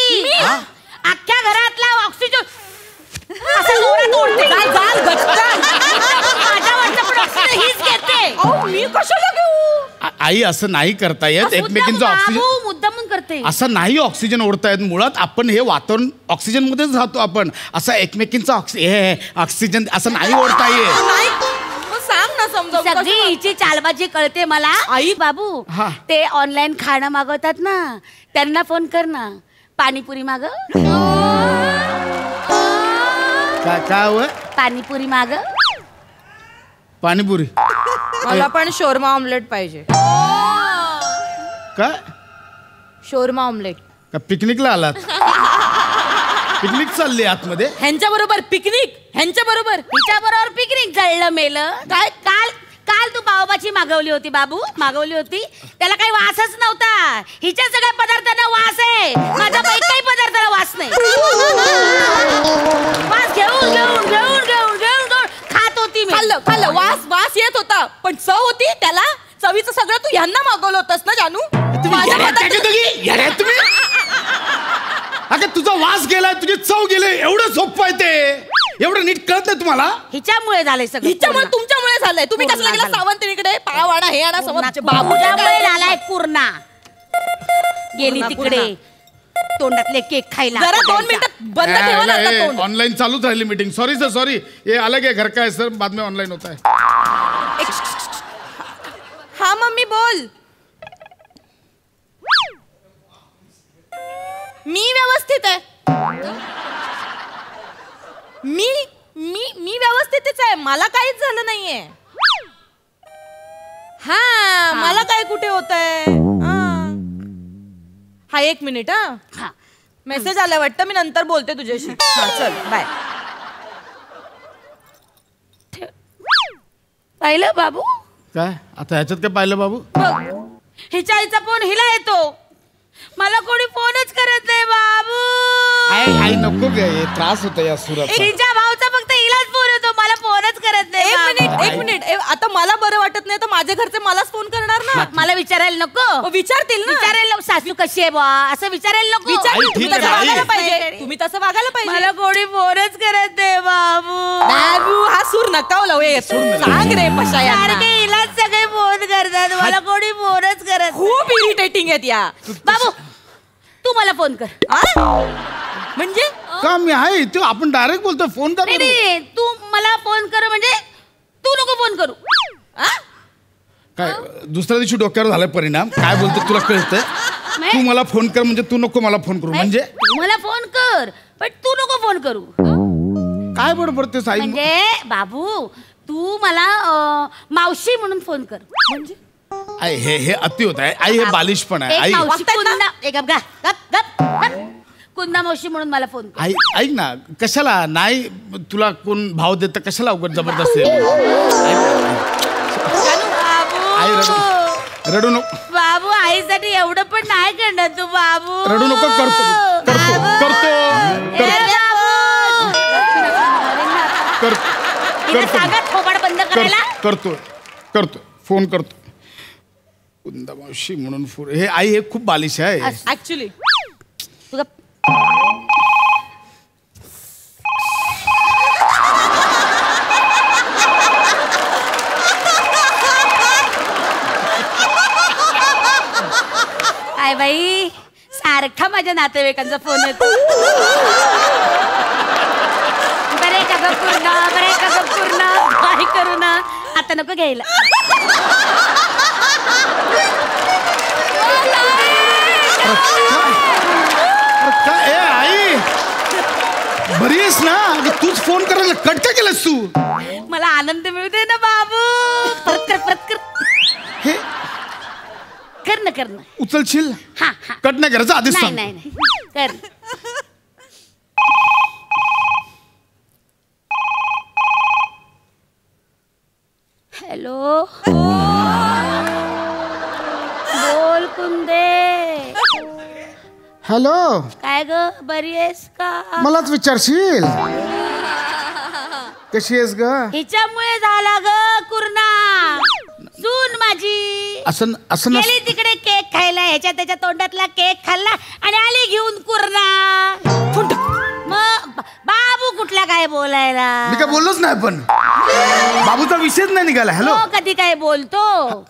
[SPEAKER 5] अख्ख्या घरातला ऑक्सिजन असं जोरात ओढते. माझ्यावरचं पण ऑक्सिजन हीच घेते.
[SPEAKER 1] मी कशाला घेऊ?
[SPEAKER 6] आई असं नाही करता येत. एकमेकींचं ऑक्सिजन
[SPEAKER 5] मुद्दामून करते.
[SPEAKER 6] असं नाही ऑक्सिजन ओढता येत. मुळात आपण हे वातावरण ऑक्सिजन मध्येच राहतो आपण. असं एकमेकींचा ऑक्सिजन असं नाही ओढता येत.
[SPEAKER 1] सांग ना समजा.
[SPEAKER 5] सगळी हिची चालबाजी कळते मला. आई बाबू ते ऑनलाईन खाणं मागवतात ना, त्यांना फोन कर ना. पाणीपुरी माग.
[SPEAKER 6] काय हवंय?
[SPEAKER 5] पाणीपुरी माग.
[SPEAKER 6] पाणीपुरी.
[SPEAKER 1] मला पण शोरमा ऑमलेट पाहिजे.
[SPEAKER 6] काय
[SPEAKER 1] शोरमा ऑमलेट.
[SPEAKER 6] का पिकनिकला आलात? पिकनिक चालली आतमध्ये?
[SPEAKER 5] ह्यांच्या बरोबर पिकनिक, ह्यांच्या बरोबर हिच्या बरोबर पिकनिक जळलं मेलं काय. काल काल तू पावभाजी मागवली होती बाबू, मागवली होती, त्याला काही वासच नव्हता. हिच्या सगळ्या पदार्थांना वास आहे, माझ्या काही पदार्थाला वास नाही. वास घेऊन घेऊन घेऊन घेऊन घेऊन खात होती मी.
[SPEAKER 1] खाल्लं वास वास येत होता, पण चव होती त्याला. चवीचं सगळं तू ह्यांना मागवलं होतंस ना जानू.
[SPEAKER 6] अगं तुझा वास गेलाय, तुझी चव गेले, एवढं सोपं आहे ते. एवढं नीट कळत नाही तुम्हाला?
[SPEAKER 5] हिच्यामुळे झालंय सगळं.
[SPEAKER 1] हिच्यामुळे तुमच्यामुळे झालंय. तुम्ही कसं गेला सावंतरीकडे पाव आणा हे आणा
[SPEAKER 5] बाबूच्यामुळे झालाय पूर्णा. गेली तिकडे तोंडातले केक खायला.
[SPEAKER 1] जरा 2 मिनिटं बंद ठेवा ना आता तोंड.
[SPEAKER 6] ऑनलाईन चालूच राहिली मीटिंग. सॉरी सर सॉरी, ये अलग है घर का है सर, बाद में ऑनलाइन होता है.
[SPEAKER 1] हा मम्मी बोल. मी व्यवस्थित आहे. मी मी मी व्यवस्थितच आहे, मला काहीच झालं नाहीये. हा मला काय कुठे होत आहे. हा 1 मिनिट. हा मेसेज आलाय वाटतं, मी नंतर बोलते तुझ्याशी. चल बाय.
[SPEAKER 5] पाहिलं बाबू?
[SPEAKER 6] काय आता ह्याच्यात काय पाहिलं बाबू?
[SPEAKER 5] हिच्या आईचा फोन हिला येतो, मला कोणी फोनच करत नाही बाबू.
[SPEAKER 6] आई नको गे, त्रास होतो या सुरात.
[SPEAKER 5] हिच्या भाऊचा फक्त हिलाच फोन येतो, मला फोनच करत नाही.
[SPEAKER 1] एक मिनिट आता मला बरं वाटत नाही तर माझ्या घरचे मलाच फोन करणार ना.
[SPEAKER 5] मला विचारायला नको?
[SPEAKER 1] विचारतील ना.
[SPEAKER 5] विचारायला सासू कशी आहे बा असं विचारायला नको?
[SPEAKER 1] तुम्ही तसं वागायला पाहिजे. तुम्ही तसं वागायला पाहिजे.
[SPEAKER 5] मला कोणी फोनच करत नाही बाबू.
[SPEAKER 1] बाबू हा सूर नका लावू. सांग रे पशा.
[SPEAKER 5] सारखे हिलाच सगळे फोन करतात, मला कोणी फोनच करत.
[SPEAKER 1] खूप इरिटेटिंग आहेत या.
[SPEAKER 5] बाबू तू मला फोन कर.
[SPEAKER 1] म्हणजे
[SPEAKER 6] का मी आहे ते, आपण डायरेक्ट बोलतो. फोन कर.
[SPEAKER 5] नाही तू मला फोन कर, म्हणजे तू नको फोन करू.
[SPEAKER 6] काय दुसऱ्या दिवशी डोक्यावर झालाय परिणाम? काय बोलतो तुला कळतंय? तू मला फोन कर म्हणजे तू नको मला फोन करू. म्हणजे
[SPEAKER 5] तू मला फोन कर पण तू नको फोन करू.
[SPEAKER 6] काय बरोबर ते साई?
[SPEAKER 5] म्हणजे बाबू तू मला मावशी म्हणून फोन कर. म्हणजे
[SPEAKER 6] आई हे अति होत आहे आई, हे बालिश पण आहे आई.
[SPEAKER 5] कुंदा मावशी म्हणून मला फोन कर.
[SPEAKER 6] आई ऐक ना, कशाला नाही तुला कोण भाव देत कशाला उघड जबरदस्ती? रडू नको
[SPEAKER 5] बाबू, आईसाठी एवढं पण नाही करणार तू बाबू.
[SPEAKER 6] रडू नको. करतो
[SPEAKER 5] बंद करायला.
[SPEAKER 6] करतो फोन करतो. कुंदा मावशी म्हणून फोन. हे आई हे खूप बालिश आहे
[SPEAKER 1] ऍक्च्युली.
[SPEAKER 5] काय बाई, सारखा माझ्या नातेवाईकांचा फोन येतो. बरे का ग पूर्ण, बरे का ग पूर्ण, काय करू ना आता नको घ्यायला.
[SPEAKER 6] काय आई बरी आहेस ना? तूच फोन करायला कट काय केलंस तू?
[SPEAKER 5] मला आनंद मिळते ना बाबू. परत कर.
[SPEAKER 6] हे
[SPEAKER 5] कर ना.
[SPEAKER 6] उचलशील?
[SPEAKER 5] हा
[SPEAKER 6] कट नाही करायचं आधीच सांग.
[SPEAKER 5] नाही कर. हॅलो बोल कुंदे.
[SPEAKER 6] हॅलो
[SPEAKER 5] काय ग, बरी आहेस का?
[SPEAKER 6] मलाच विचारशील कशी आहेस ग?
[SPEAKER 5] हिच्यामुळे झाला ग कुर्ना. सून माझी
[SPEAKER 6] असं
[SPEAKER 5] गेली तिकडे केक खायला, ह्याच्या त्याच्या तोंडातला केक खाल्ला आणि आली घेऊन कुर्ना. मग बाबू कुठला काय बोलायला?
[SPEAKER 6] मी काय बोललोच नाही, पण बाबूचा विषयच नाही निघाला. हॅलो
[SPEAKER 5] कधी काय बोलतो?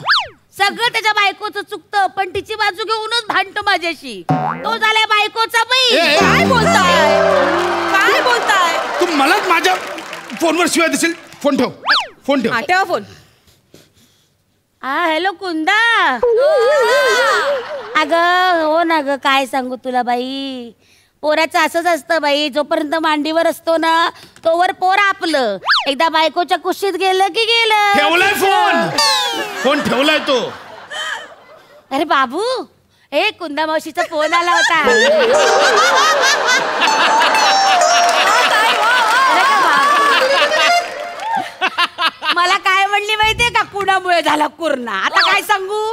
[SPEAKER 5] सगळं त्याच्या बायकोचं चुकतं, पण तिची बाजू घेऊनच भांडतो माझ्याशी. तो झालाय बायकोचा बाई.
[SPEAKER 1] काय बोलताय?
[SPEAKER 6] तू मलाच माझ्या फोनवर शिवाय दिसेल. फोन ठेव.
[SPEAKER 1] ठेवा फोन.
[SPEAKER 5] हॅलो कुंदा. अगं हो ना ग, काय सांगू तुला बाई, पोराचं असंच असतं बाई, जोपर्यंत मांडीवर असतो ना तोवर पोर आपलं, एकदा बायकोच्या कुशीत गेलं की गेलं.
[SPEAKER 6] ठेवलाय फोन ठेवलाय तो.
[SPEAKER 5] अरे बाबू, हे कुंदा मावशीचा फोन आला होता. मला काय म्हणली माहितीये का, कुणामुळे झाला कुर्ना. आता काय सांगू.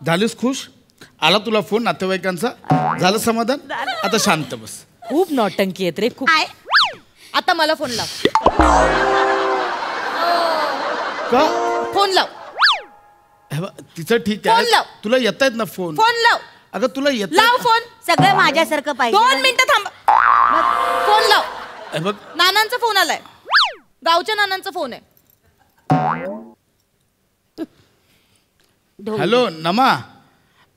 [SPEAKER 6] झालीस खुश? आला तुला फोन नातेवाईकांचा? झालं समाधान? आता शांत बस.
[SPEAKER 1] खूप नौटंकी येत रे, खूप. आता मला फोन लाव.
[SPEAKER 6] का
[SPEAKER 1] फोन लाव.
[SPEAKER 6] तिचं ठीक
[SPEAKER 1] फोन
[SPEAKER 6] आहे,
[SPEAKER 1] लाव.
[SPEAKER 6] तुला येत आहेत ना फोन?
[SPEAKER 1] फोन लाव.
[SPEAKER 6] अगं तुला येत
[SPEAKER 1] लाव फोन.
[SPEAKER 5] सगळं माझ्यासारखं पाहिजे.
[SPEAKER 1] 2 मिनिटं थांब. फोन लाव.
[SPEAKER 6] बघ
[SPEAKER 1] नानांचा फोन आलाय, गावच्या नानांचा फोन आहे.
[SPEAKER 6] हॅलो नमा,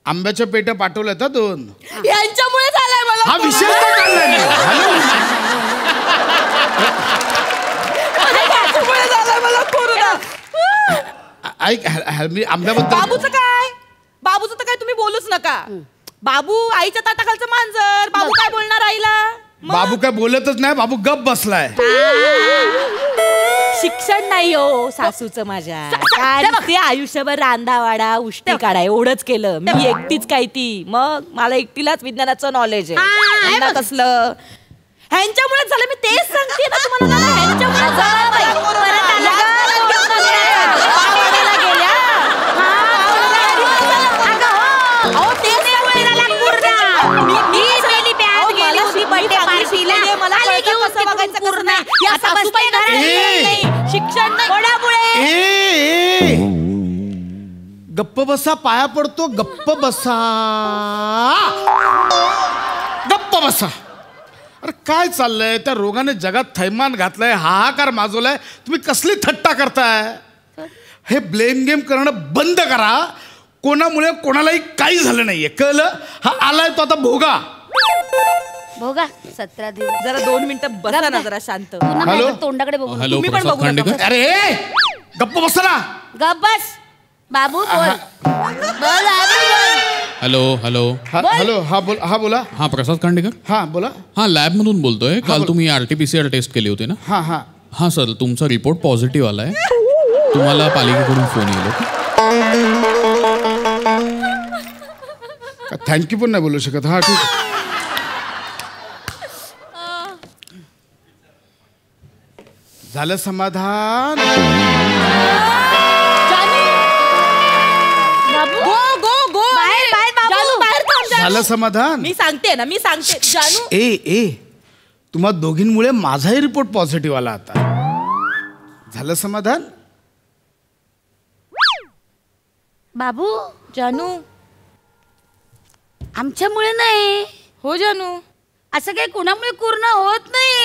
[SPEAKER 6] आंब्याच्या पेट्या पाठवल्यात 2.
[SPEAKER 1] यांच्यामुळे झालाय मला.
[SPEAKER 6] हा विषय काय काढलाय मी?
[SPEAKER 1] यांच्यामुळे झालाय मला कोरोना.
[SPEAKER 6] ऐक मी आंब्याबद्दल.
[SPEAKER 1] बाबूचं काय, बाबूचं तर काय तुम्ही बोलूच नका. बाबू आईच्या ताटाखालचं मांजर. बाबू काय बोलणार आईला.
[SPEAKER 6] बाबू काय बोलतच नाही, बाबू गप बसलाय.
[SPEAKER 1] शिक्षण नाही हो सासूचं माझ्या. ते आयुष्यभर रांधावाडा उष्टी काढा एवढंच केलं मी, एकटीच काय ती. मग मला एकटीलाच विज्ञानाचं नॉलेज आहे. यांना कसलं. ह्यांच्यामुळेच झालं, मी तेच सांगते ना तुम्हाला. ह्यांच्यामुळेच झालं बाई. शिक्षण
[SPEAKER 6] गप्प बसा, पाया पडतो. गप्प बसा, गप्प बसा. अरे काय चाललंय? त्या रोगाने जगात थैमान घातलंय, हाहाकार माजवलाय. तुम्ही कसली थट्टा करताय? हे ब्लेम गेम करणं बंद करा. कोणामुळे कोणालाही काही झालं नाहीये, कळलं? हा आलाय तो आता भोगा.
[SPEAKER 5] भोगा 17 दिवस.
[SPEAKER 1] जरा 2 मिनिटं बसा ना, जरा शांत.
[SPEAKER 6] हॅलो?
[SPEAKER 5] तोंडाकडे बघू.
[SPEAKER 10] हॅलो
[SPEAKER 1] तुम्ही पण
[SPEAKER 10] प्रसाद
[SPEAKER 1] बघू नका.
[SPEAKER 10] खांडेकर.
[SPEAKER 6] अरे गप्प बसा ना.
[SPEAKER 5] गप बस बाबू. बोल बोल
[SPEAKER 10] हॅलो हॅलो
[SPEAKER 6] हॅलो. हा बोला.
[SPEAKER 10] हा प्रसाद खांडेकर.
[SPEAKER 6] हा बोला.
[SPEAKER 10] हा लॅबमधून बोलतोय. काल तुम्ही RT-PCR टेस्ट केली होती ना? हा सर, तुमचा रिपोर्ट पॉझिटिव्ह आलाय. तुम्हाला पालिकेकडून फोन येईल.
[SPEAKER 6] थँक्यू पण नाही बोलू शकत. हा ठीक. झालं समाधान.
[SPEAKER 1] गो गो गो.
[SPEAKER 5] बाहेर बाबू.
[SPEAKER 1] बाहेर थांब.
[SPEAKER 6] झालं समाधान.
[SPEAKER 1] मी सांगते ना, मी सांगते. जानू
[SPEAKER 6] ए तुम्हा दोघींमुळे माझाही रिपोर्ट पॉझिटिव्ह आला. आता झालं समाधान.
[SPEAKER 5] बाबू
[SPEAKER 1] जानू.
[SPEAKER 5] आमच्यामुळे नाही
[SPEAKER 1] हो जानू.
[SPEAKER 5] असं काही कुणामुळे कुर्ना होत नाही.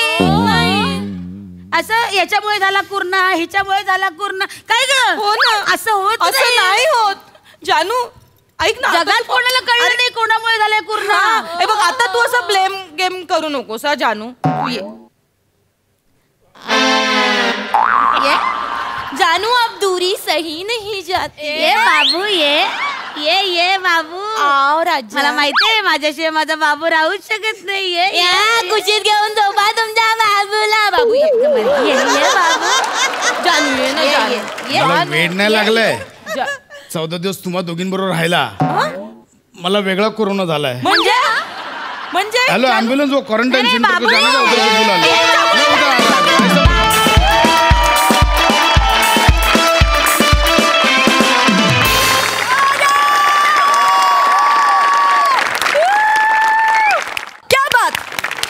[SPEAKER 5] असं याच्यामुळे झाला कुर्ना, हिच्यामुळे झाला कुर्ना. काय ग?
[SPEAKER 1] हो ना.
[SPEAKER 5] असं होत
[SPEAKER 1] असं नाही होत जानू. ऐक ना,
[SPEAKER 5] जगात कोणाला कळलं नाही कोणामुळे झालंय कुर्ना.
[SPEAKER 1] हे बघ, आता तू असं ब्लेम गेम करू नकोस हा जानू. तू ये. जानू अब दूरी सही नहीं जाती.
[SPEAKER 5] ये बाबू ये बाबू.
[SPEAKER 1] आओ राजा.
[SPEAKER 5] मला माहितीये माझ्याशिवाय माझा बाबू राहूच शकत नाहीये.
[SPEAKER 1] कुशीत घेऊन झोपा तुमच्या बाबूला. बाबू ये.
[SPEAKER 5] ये बाबू.
[SPEAKER 1] जानू ये ना जानू.
[SPEAKER 6] मला वेळ नाही लागलाय. 14 दिवस तुम्हा दोघींबरोबर राहिला, मला वेगळा कोरोना झालाय.
[SPEAKER 1] म्हणजे
[SPEAKER 6] हॅलो ॲम्ब्युलन्स वो क्वारंटाइन सेंटर पे जाना का? उधर से बुला लो.
[SPEAKER 1] क्या बात.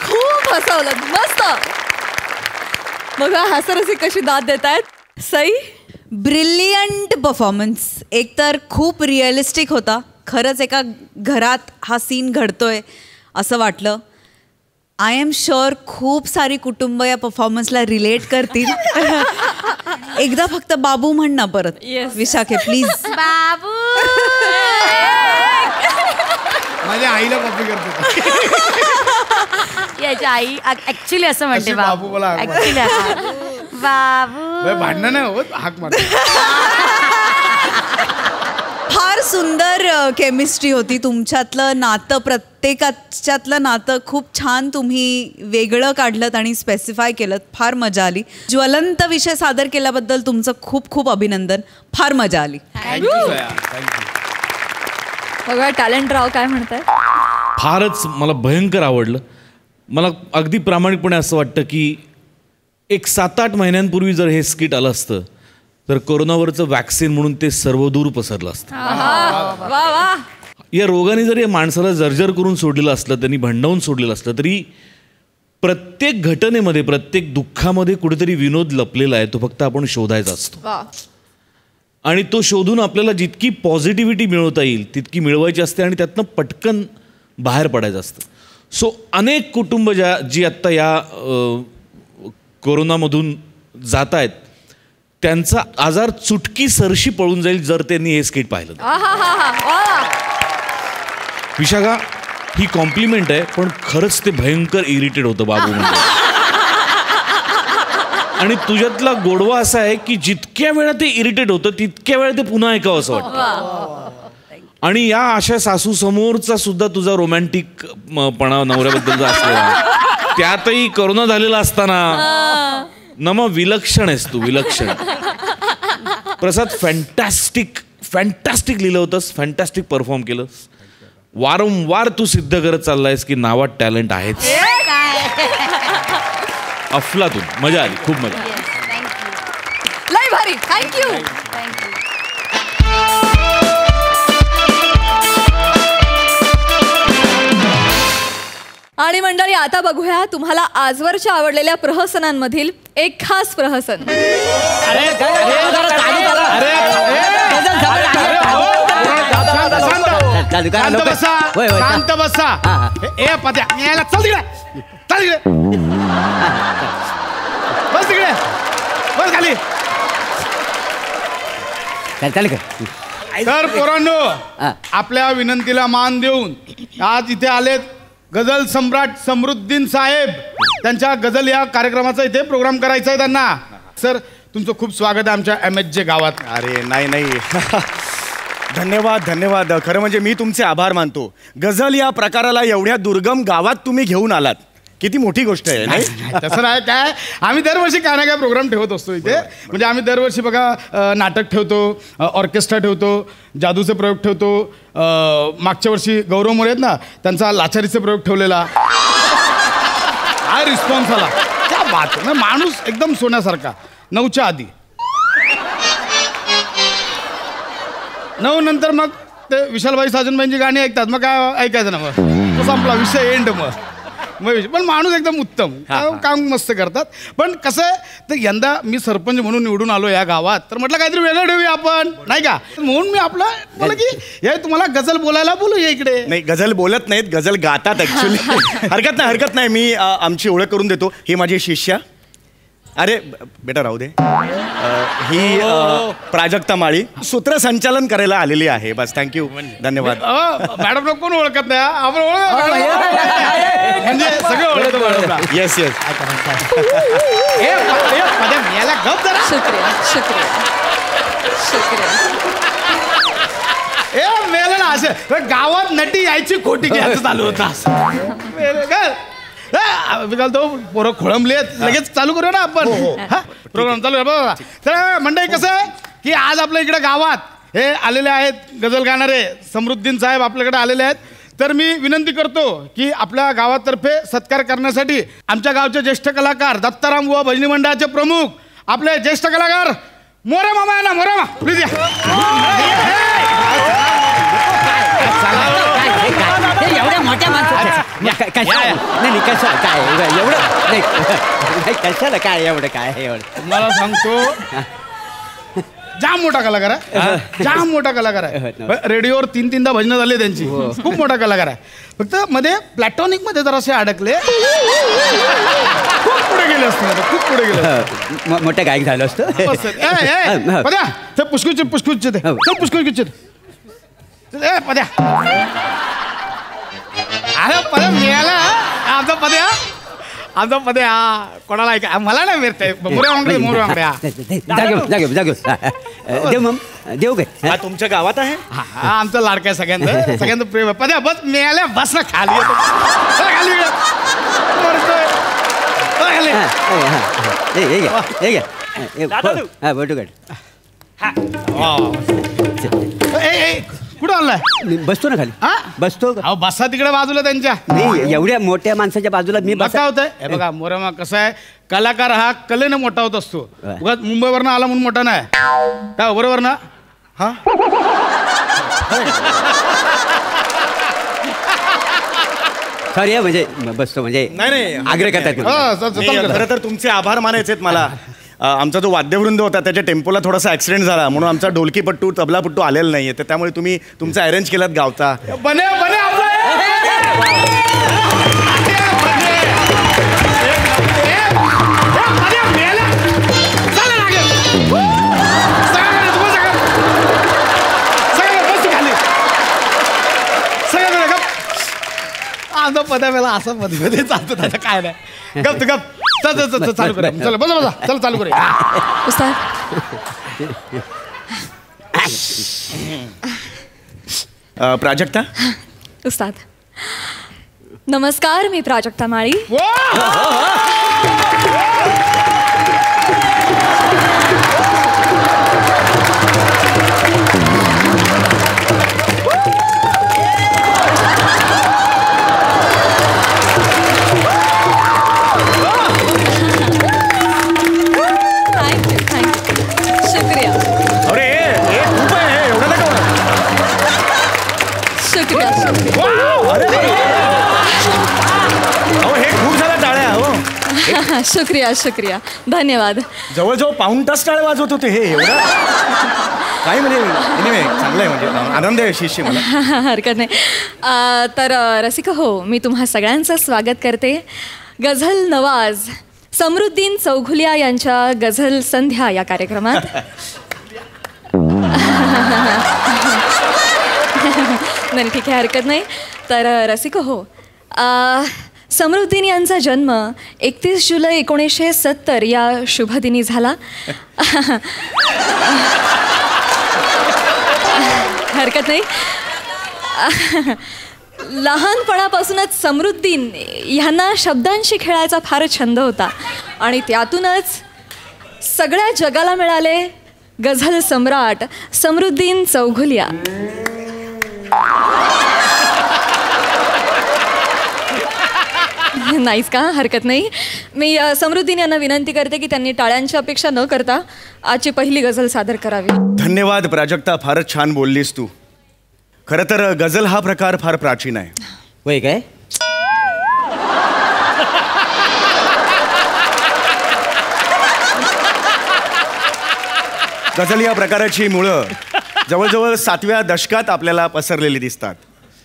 [SPEAKER 1] खूप हसवलं. मस्त. बघा हास्यरसी कशी दाद देतायत. सई.
[SPEAKER 8] Brilliant performance. एकतर खूप रिअलिस्टिक होता. खरंच एका घरात हा सीन घडतोय असं वाटलं. आय एम शुअर खूप सारी कुटुंब या परफॉर्मन्सला रिलेट करतील. एकदा फक्त बाबू म्हण ना परत. विशाखे प्लीज.
[SPEAKER 5] बाबू.
[SPEAKER 6] माझ्या आईला कॉपी करते.
[SPEAKER 5] याची आई ऍक्च्युली असं म्हणते.
[SPEAKER 6] बाबू मला
[SPEAKER 5] ऍक्च्युली बाबू.
[SPEAKER 6] भांडणं नाही होत, हाक मार.
[SPEAKER 8] फार सुंदर केमिस्ट्री होती तुमच्यातलं नातं, प्रत्येकाच्यातलं नातं खूप छान तुम्ही वेगळं काढलं आणि स्पेसिफाय केलं. फार मजा आली. ज्वलंत विषय सादर केल्याबद्दल तुमचं खूप खूप अभिनंदन. फार मजा आली.
[SPEAKER 1] बघा टॅलेंट राव काय म्हणताय.
[SPEAKER 9] फारच मला भयंकर आवडलं. मला अगदी प्रामाणिकपणे असं वाटतं की एक 7-8 महिन्यांपूर्वी जर हे स्किट आलं असतं तर कोरोनावरचं वॅक्सिन म्हणून ते सर्वदूर पसरलं असतं.
[SPEAKER 1] वा वा.
[SPEAKER 9] या रोगाने जर या माणसाला जर्जर करून सोडलेलं असलं, त्यांनी भंडावून सोडलेलं असलं, तरी प्रत्येक घटनेमध्ये, प्रत्येक दुःखामध्ये कुठेतरी विनोद लपलेला आहे. तो फक्त आपण शोधायचा असतो आणि तो शोधून आपल्याला जितकी पॉझिटिव्हिटी मिळवता येईल तितकी मिळवायची असते आणि त्यातनं पटकन बाहेर पडायचं असतं. सो अनेक कुटुंब जी आत्ता या कोरोनामधून जात आहेत त्यांचा आजार चुटकी सरशी पळून जाईल जर त्यांनी हे स्किट पाहिलं. विशाखा, ही कॉम्प्लिमेंट आहे, पण खरंच ते भयंकर इरिटेट होतं बाबू म्हणजे. आणि तुझ्यातला गोडवा असा आहे की जितक्या वेळा ते इरिटेट होतं तितक्या वेळा ते पुन्हा ऐकावं असं वाटतं. आणि या अशा सासू समोरचा सुद्धा तुझा रोमॅन्टिक पणा नवऱ्याबद्दलचा असलेला, त्यातही कोरोना झालेला असताना मग विलक्षण आहेस तू, विलक्षण. प्रसाद, फॅन्टॅस्टिक लिहिलं होतंस, फॅन्टॅस्टिक परफॉर्म केलंस. वारंवार तू सिद्ध करत चाललायस की नावात टॅलेंट आहेच. अफलातून मजा आली, खूप मजा आली.
[SPEAKER 1] लय भारी. थँक्यू. आणि मंडळी, आता बघूया तुम्हाला आजवरच्या आवडलेल्या प्रहसनांमधील एक खास प्रहसन.
[SPEAKER 6] शांत बसा. ए पद्या, चल तिकडे, चल तिकडे, बस तिकडे, बस खाली. तर पोरांनो, आपल्या विनंतीला मान देऊन आज इथे आलेत गझल सम्राट समरुद्दीन साहेब. त्यांच्या गझल या कार्यक्रमाचा इथे प्रोग्राम करायचा आहे त्यांना. सर, तुमचं खूप स्वागत आहे आमच्या MHJ गावात.
[SPEAKER 11] अरे नाही धन्यवाद. खरं म्हणजे मी तुमचे आभार मानतो. गझल या प्रकाराला एवढ्या दुर्गम गावात तुम्ही घेऊन आलात, किती मोठी गोष्ट आहे. नाही
[SPEAKER 6] तसं नाही काय, आम्ही दरवर्षी काय ना काय प्रोग्राम ठेवत असतो इथे. म्हणजे आम्ही दरवर्षी बघा नाटक ठेवतो, ऑर्केस्ट्रा ठेवतो, जादूचे प्रयोग ठेवतो. मागच्या वर्षी गौरव मोरे आहेत ना, त्यांचा लाचारीचे प्रयोग ठेवलेला. काय रिस्पॉन्स आला, क्या बात. माणूस एकदम सोन्यासारखा. 9च्या आधी, 9 नंतर मग ते विशालबाई साजनबाईंची गाणी ऐकतात. मग काय ऐकायचं ना, मग तो संपला विषय, एंड. मग पण माणूस एकदम उत्तम, काम मस्त करतात. पण कसं आहे, तर यंदा मी सरपंच म्हणून निवडून आलो या गावात, तर म्हटलं काहीतरी वेगळं ठेवूया आपण, नाही का. म्हणून मी आपलं बोला की हे तुम्हाला गझल बोलायला बोलूया इकडे.
[SPEAKER 11] नाही, गझल बोलत नाहीत, गझल गातात ऍक्च्युली. हरकत नाही. मी आमची ओळख करून देतो. ही माझी शिष्या. अरे बेटा राहू दे. ही प्राजक्ता माळी सूत्रसंचालन करायला आलेली आहे. बस, थँक्यू, धन्यवाद.
[SPEAKER 6] मॅडम कोण ओळखत नाही, आपण म्हणजे सगळं ओळखतो.
[SPEAKER 11] येस
[SPEAKER 6] याला गप जरा. ए मेला ना, असं गावात नटी यायची खोटी घ्यायचं चालू होता. तो पोरं खोळंबलेत, लगेच चालू करूया ना आपण. प्रोग्राम चालू आहे. तर मंडळी, कसं आहे की आज आपल्या इकडे गावात हे आलेले आहेत गझल गाणारे समरुद्दीन साहेब आपल्याकडे आलेले आहेत. तर मी विनंती करतो की आपल्या गावातर्फे सत्कार करण्यासाठी आमच्या गावचे ज्येष्ठ कलाकार दत्ताराम बुवा भजनी मंडळाचे प्रमुख आपले ज्येष्ठ कलाकार मोरे मामा आहे ना, मोरे मामा प्लीज या.
[SPEAKER 7] एवढ्या मोठ्या माणसाचं नाही, कसं काय एवढं नाही, कशाला काय एवढं, काय एवढं.
[SPEAKER 6] मला सांगतो, जाम मोठा कलाकार आहे, जाम मोठा कलाकार आहे. रेडिओवर 3-3दा भजनं झाले त्यांची. खूप मोठा कलाकार आहे. फक्त मध्ये प्लॅटॉनिक मध्ये जरासे अडकले, खूप पुढे गेले असते, खूप पुढे गेले.
[SPEAKER 7] मोठं गायक झालं असतं.
[SPEAKER 6] ते पुष्कुच ए पद्या, अरे पद्या मिळाला आमचा पद्या. आमचा पदे हा कोणाला ऐका मला नाही मिळते मोरे वांगडे
[SPEAKER 7] देव मग देऊ काय
[SPEAKER 11] हा तुमच्या गावात आहे
[SPEAKER 6] हा आमचं लाडका आहे सगळ्यांचं प्रेम आहे पद्या बस मिळाल्या बस ना खाली येतो कुठं आणलाय
[SPEAKER 7] बसतो ना खाली बसतो
[SPEAKER 6] बसा तिकडे बाजूला त्यांच्या
[SPEAKER 7] नाही एवढ्या मोठ्या माणसाच्या बाजूला मी
[SPEAKER 6] काय होतंय हे बघा मोरेमा कसं आहे कलाकार हा कलेनं मोठा होत असतो उगाच मुंबईवरनं आला म्हणून मोठा नाही काय बरोबर ना हा
[SPEAKER 7] खरं म्हणजे बसतो म्हणजे
[SPEAKER 11] नाही
[SPEAKER 7] आग्रह करतात
[SPEAKER 11] खरं तर तुमचे आभार मानायचे आहेत मला आमचा जो वाद्यवृंद होता त्याच्या टेम्पोला थोडासा ऍक्सिडेंट झाला म्हणून आमचा ढोलकीपट्टू तबलापट्टू आलेला नाहीये तर त्यामुळे तुम्ही तुमचा अरेंज केलात गावचा
[SPEAKER 6] आमचा पद्या वेळा असा मध्ये चालतो त्याचं काय नाही गप गप चल चालू करूया चला बसा चल चालू करूया
[SPEAKER 11] प्राजक्ता
[SPEAKER 1] उस्ताद नमस्कार मी प्राजक्ता माळी शुक्रिया शुक्रिया धन्यवाद
[SPEAKER 11] जवळजवळ पाऊण तास टाळे वाजवत होते हे एवढं काय म्हणजे चांगलं आहे म्हणजे आनंद आहे शिष्य मला
[SPEAKER 1] हरकत नाही तर रसिक हो मी तुम्हा सगळ्यांचं स्वागत करते गझल नवाज समृद्दीन चौघुलिया यांच्या गझल संध्या या कार्यक्रमात नाही ठीक आहे हरकत नाही तर रसिक हो समृद्दीन यांचा जन्म 31 जुलै 1970 या शुभदिनी झाला हरकत नाही लहानपणापासूनच समृद्दीन यांना शब्दांशी खेळायचा फार छंद होता आणि त्यातूनच सगळ्या जगाला मिळाले गझल सम्राट समृद्दीन चौघुलिया नाहीच का हरकत नाही मी समृद्दीन यांना विनंती करते की त्यांनी टाळ्यांची अपेक्षा न करता आजची पहिली गझल सादर करावी
[SPEAKER 11] धन्यवाद प्राजक्ता फारच छान बोललीस तू खरं तर गझल हा प्रकार फार प्राचीन आहे
[SPEAKER 7] होय काय
[SPEAKER 11] गझल या प्रकाराची मुळं जवळजवळ 7व्या दशकात आपल्याला पसरलेली दिसतात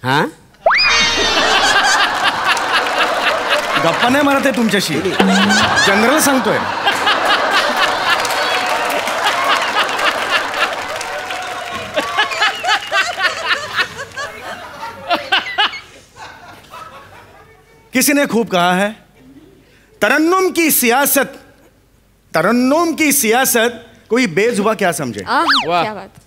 [SPEAKER 7] हा
[SPEAKER 11] गप्पा नाही मारत आहे तुमच्याशी जनरल सांगतोय किसी ने खूब कहा है तरन्नुम की सियासत कोई बेजुबा क्या समझे
[SPEAKER 1] क्या बात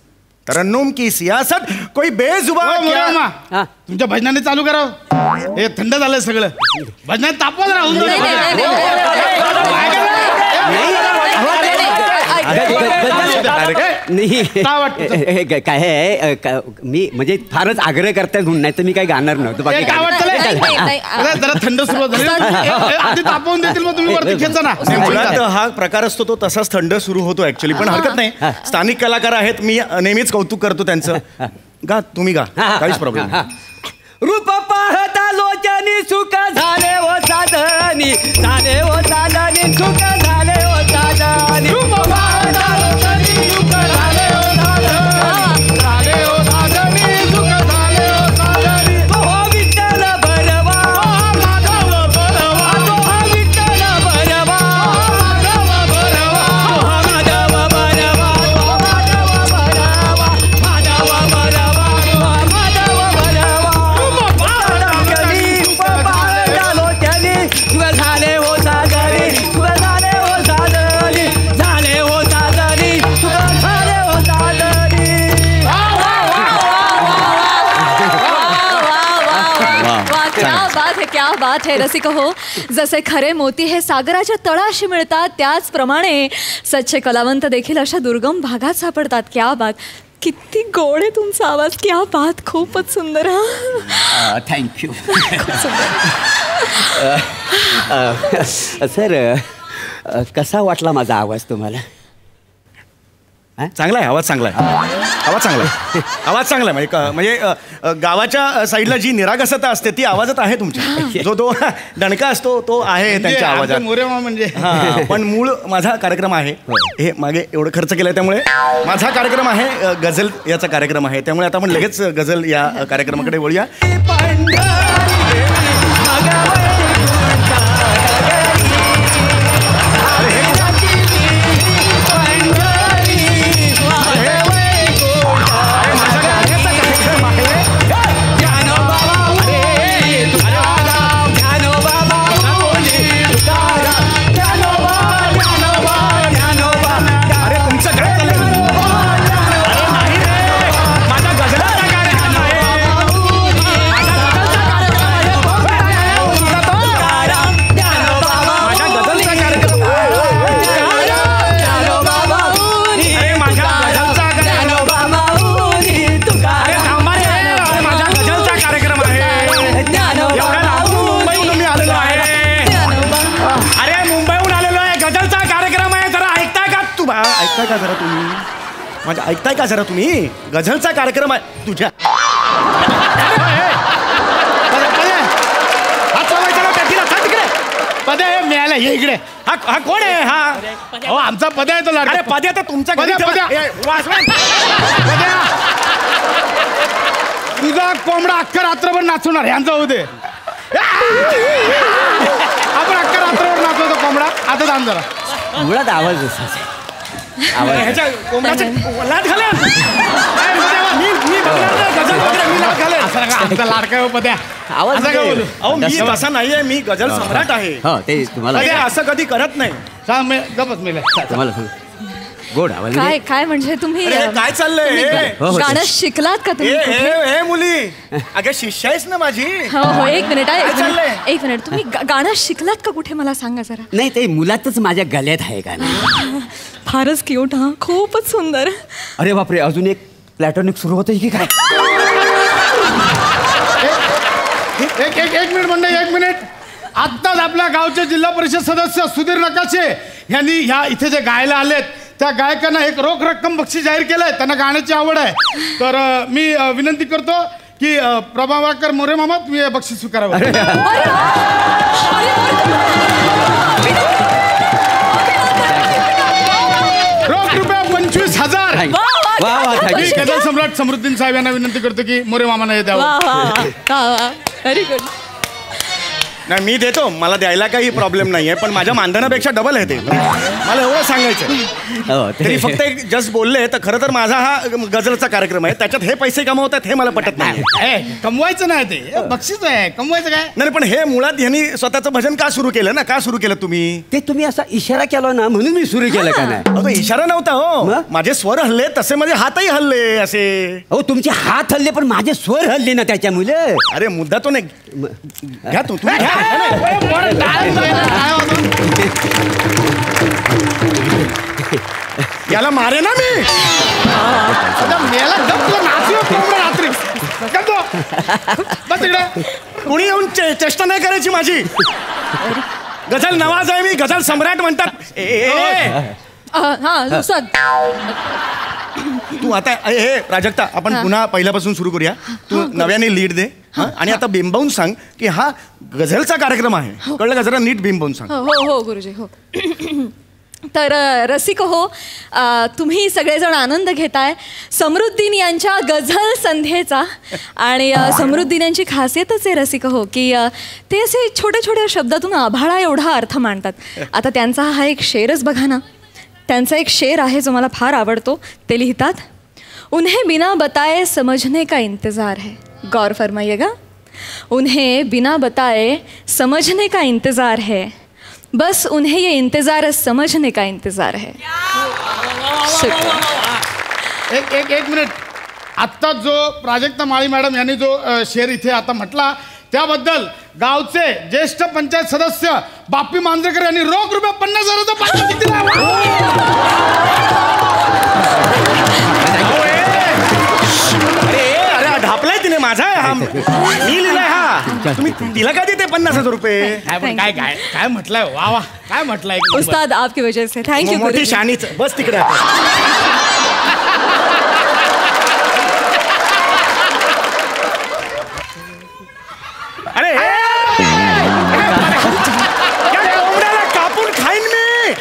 [SPEAKER 11] तरन्नुम की सियासत कोई बेजुबा क्या
[SPEAKER 6] तुमच्या भजनाने चालू करावं हे थंड झालंय सगळं भजनात तापवत राहून
[SPEAKER 7] काय आहे मी म्हणजे फारच आग्रह करताय म्हणून नाही तर मी काय गाणार नव्हतं बाकी
[SPEAKER 6] जरा थंड सुरुवात झाली तापवून देतील मग तुम्ही वरती खेचा ना
[SPEAKER 11] मुळात हा प्रकार असतो तो तसाच थंड सुरू होतो ऍक्च्युली पण हरकत नाही स्थानिक कलाकार आहेत मी नेहमीच कौतुक करतो त्यांचं गा तुम्ही गा काहीच प्रॉब्लेम
[SPEAKER 7] रूप पाहता लोचनी सुख झाले ओ साधनी झाले ओ साधनी सुख झाले ओ साधनी रूप पाहता लोचनी सुख झाले ओ साधनी झाले ओ साधनी सुख झाले ओ साधनी हो विठ्ठल भरवा माधव भरवा हो विठ्ठल भरवा माधव भरवा माधव भरवा माधव भरवा माधव भरवा माधव भरवा
[SPEAKER 1] क्या बात है रसिक हो. जसे खरे मोती हे सागराच्या तळाशी मिळतात त्याचप्रमाणे सच्चे कलावंत देखील अशा दुर्गम भागात सापडतात. क्या बात. किती गोड आहे तुमचा आवाज. क्या बात. खूपच सुंदर.
[SPEAKER 7] थँक्यू. सर कसा वाटला माझा आवाज तुम्हाला?
[SPEAKER 11] चांगला आहे, आवाज चांगला आहे, आवाज चांगला आहे, आवाज चांगला आहे. म्हणजे गावाच्या साईडला जी निरागसता असते ती आवाजात आहे तुमच्या. जो तो दणका असतो तो आहे त्यांच्या आवाजात.
[SPEAKER 6] म्हणजे
[SPEAKER 11] पण मूळ माझा कार्यक्रम आहे. हे मागे एवढं खर्च केलाय त्यामुळे माझा कार्यक्रम आहे गझल याचा कार्यक्रम आहे. त्यामुळे आता आपण लगेच गझल या कार्यक्रमाकडे वळूया. ऐकताय का जरा तुम्ही? गझलचा कार्यक्रम आहे तुझ्या.
[SPEAKER 6] पद्या मिळाला हे इकडे.
[SPEAKER 11] हा कोण आहे? हा
[SPEAKER 6] आमचा पद्या आहे तो.
[SPEAKER 11] अरे पद्या तर तुमचा
[SPEAKER 6] तुझा कोंबडा अख्खा रात्रभर नाचवणार. यांचा होऊ दे. आपण अख्खा रात्रभर नाचवतो कोंबडा. आता थांब जरा.
[SPEAKER 7] मुळात आवाज असाच
[SPEAKER 6] लाडका हो पद्या.
[SPEAKER 7] आवाज
[SPEAKER 11] मी तसा नाहीये. मी गझल सम्राट आहे.
[SPEAKER 7] ते तुम्हाला
[SPEAKER 11] असं कधी करत नाही.
[SPEAKER 6] सांग गपच मेले
[SPEAKER 7] तुम्हाला सांग. गोड आवाज.
[SPEAKER 1] काय काय म्हणजे तुम्ही
[SPEAKER 11] काय चाललंय?
[SPEAKER 1] गाणं शिकलात का तुम्ही?
[SPEAKER 11] हे मुली अगं शिष्य आहेस ना माझी.
[SPEAKER 1] हो हो एक मिनिट. एक मिनिट. तुम्ही गाणं शिकलात का कुठे मला सांगा जरा.
[SPEAKER 7] नाही ते मुलातच माझ्या गळ्यात आहे गाणं.
[SPEAKER 1] फारच क्यूट. हा खूपच सुंदर.
[SPEAKER 7] अरे बापरे अजून एक प्लॅटॉनिक सुरू होतं की काय?
[SPEAKER 6] एक मिनिट म्हणणे. एक मिनिट. आत्ताच आपल्या गावचे जिल्हा परिषद सदस्य सुधीर नकाशे यांनी ह्या इथे जे गायला आलेत त्या गायकांना एक रोख रक्कम बक्षीस जाहीर केलंय. त्यांना गाण्याची आवड आहे. तर मी विनंती करतो की प्रभाकर मोरे मामा तुम्ही बक्षीस स्वीकारावं. रोख रुपया 25,000. गझल सम्राट समृद्धीन साहेब यांना विनंती करतो की मोरे मामांना हे द्यावं.
[SPEAKER 1] Very good.
[SPEAKER 11] नाही मी देतो. मला द्यायला काही प्रॉब्लेम नाहीये. पण माझ्या मानधनापेक्षा डबल आहे ते. मला एवढं सांगायचं. तरी फक्त एक जस्ट बोलले तर खरं तर माझा हा गझलचा कार्यक्रम आहे. त्याच्यात हे पैसे कमवतात हे मला पटत नाही.
[SPEAKER 6] कमवायचं नाही ते बक्षीस आहे. कमवायचं काय
[SPEAKER 11] नाही. पण हे मुळात ह्यांनी स्वतःचं भजन का सुरू केलं ना? का सुरू केलं तुम्ही?
[SPEAKER 7] ते तुम्ही असा इशारा केला ना म्हणून मी सुरू केलं का नाही?
[SPEAKER 11] तो इशारा नव्हता हो. माझे स्वर हल्ले तसे माझे हातही हल्ले असे.
[SPEAKER 7] हो तुमचे हात हल्ले पण माझे स्वर हल्ले ना त्याच्यामुळे.
[SPEAKER 11] अरे मुद्दा तो नाही. घ्या तू घ्या. याला मारे ना मी. कुणी येऊन चेष्टा नाही करायची माझी. गझल नवाज आहे मी. गझल सम्राट म्हणतात. तू आता हे प्राजक्ता आपण पुन्हा पहिल्यापासून सुरू करूया. तू नव्याने लीड दे आणि आता बिंबवून सांग की हा गझलचा कार्यक्रम आहे. कळलं का? जरा नीट बिंबवून सांग.
[SPEAKER 1] हो हो गुरुजी हो. तर रसिक हो तुम्ही सगळेजण आनंद घेताय समृद्धीन यांच्या गझल संध्येचा. आणि समृद्धीन यांची खासियतच आहे रसिक हो की ते असे छोट्या छोट्या शब्दातून आभाळा एवढा अर्थ मांडतात. आता त्यांचा हा एक शेरच बघा ना. त्यांचा एक शेर आहे जो मला फार आवडतो. ते लिहितात, उन्हें बिना बताए समझने का इंतज़ार है. गौर फरमाइएगा. उन्हें बिना बताए समझने का इंतज़ार है. बस उन्हें ये इंतज़ार समझने का इंतज़ार है.
[SPEAKER 6] एक मिनिट. आत्ता जो प्राजक्ता माळी मॅडम यांनी जो शेर इथे आता म्हटला त्याबद्दल गावचे ज्येष्ठ पंचायत सदस्य बाप्पी मांजरेकर यांनी रोख रुपये 50,000 पाठवून दिला.
[SPEAKER 11] अरे ढापलाय तिने माझा मी लिहिलाय हा. तुम्ही तिला काय देते 50,000 रुपये?
[SPEAKER 6] काय काय काय म्हटलंय? वा वा काय म्हटलंय?
[SPEAKER 1] उस्ताद आपकी वजह से थँक्यू.
[SPEAKER 11] मोठी शानीच बस तिकडे. अरे कापून खाईन मी.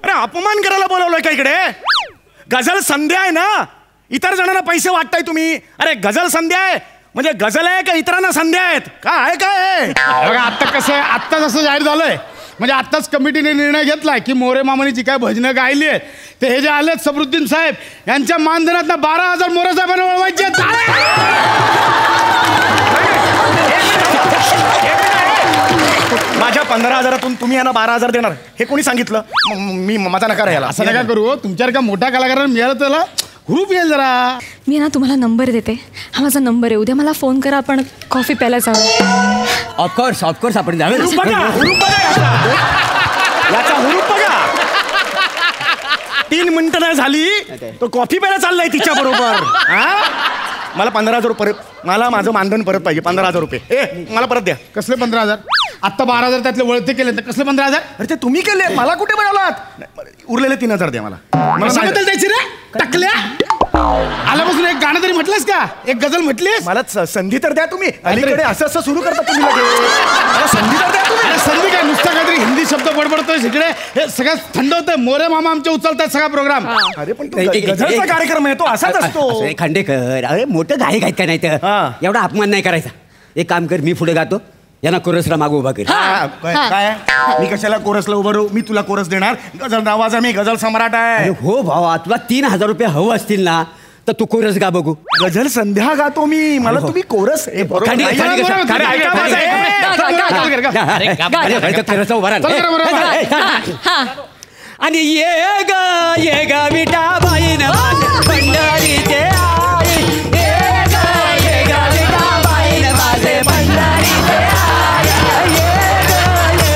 [SPEAKER 11] अरे अपमान करायला बोलवलंय का इकडे? गझल संध्या आहे ना, इतर जणांना पैसे वाटताय तुम्ही. अरे गझल संध्या आहे म्हणजे गझल आहे का इतरांना संध्या आहेत? काय आहे काय?
[SPEAKER 6] बघा आता कसं आहे, आत्ता जसं जाहीर झालंय म्हणजे आत्ताच कमिटीने निर्णय घेतलाय की मोरे मामानी जी काय भजनं गायली आहेत ते हे जे आलेत सबरुद्दीन साहेब यांच्या मानधनात 12,000 मोरे साहेबांना वळवायचे.
[SPEAKER 11] माझ्या 15,000तून तुम्ही यांना 12,000 देणार हे कोणी सांगितलं? मी माझा नकार यायला.
[SPEAKER 6] असं नका करू. तुमच्यासारख्या मोठ्या कलाकारांना मिळालं त्याला हुरूप येईल जरा.
[SPEAKER 1] मी ना तुम्हाला नंबर देते. हा माझा नंबर आहे. उद्या मला फोन करा, आपण कॉफी प्यायला जाऊ.
[SPEAKER 7] ऑफकोर्स ऑफकोर्स आपण जाऊया.
[SPEAKER 11] हुरूप बघा याचा हुरूप बघा. 3 मिनिटं नाही झाली तो कॉफी प्यायला चाललाय तिच्या बरोबर. मला 15,000 परत, मला माझं मानधन परत पाहिजे. 15,000 रुपये. मला परत द्या.
[SPEAKER 6] कसले 15,000? आत्ता 12,000 त्यातले वळते केले तर कसले 15,000?
[SPEAKER 11] अरे ते तुम्ही केले, मला कुठे मिळालात? उरलेले 3,000 द्या मला.
[SPEAKER 6] मला द्यायची रे टाकल्या. आल्यापासून एक गाणं तरी म्हटलंस का? एक गझल म्हटलीस?
[SPEAKER 11] मला संधी तर द्या तुम्ही. अलीकडे असं सुरू करता तुम्ही लगेच. मला संधी तर द्या तुम्ही.
[SPEAKER 6] अरे संधी काय, नुसता काहीतरी हिंदी शब्द बडबडतोय इकडे. हे सगळं थंड होतंय. मोरे मामा आमचे उचलतात सगळा प्रोग्राम.
[SPEAKER 11] अरे पण गझलचा कार्यक्रम आहे तो असाच असतो.
[SPEAKER 7] खांडेकर अरे मोठं गायक आहेत का नाही तर एवढा अपमान नाही करायचा. एक काम कर, मी पुढे गातो, यांना कोरसला मागू उभा कर.
[SPEAKER 11] काय मी कशाला कोरसला उभं राहू? मी तुला कोरस देणार. गझल नावाचा मी गझल सम्राट आहे.
[SPEAKER 7] हो भावा, तुला 3,000 रुपये हवं असतील ना तर तू कोरस गा बघू.
[SPEAKER 11] गझल संध्या गातो मी. मला तुम्ही कोरस
[SPEAKER 7] आणि ये ग विठाबाईन पंढरीचे आई. ये ग विठाबाईन माझे पंढरीचे आई. ये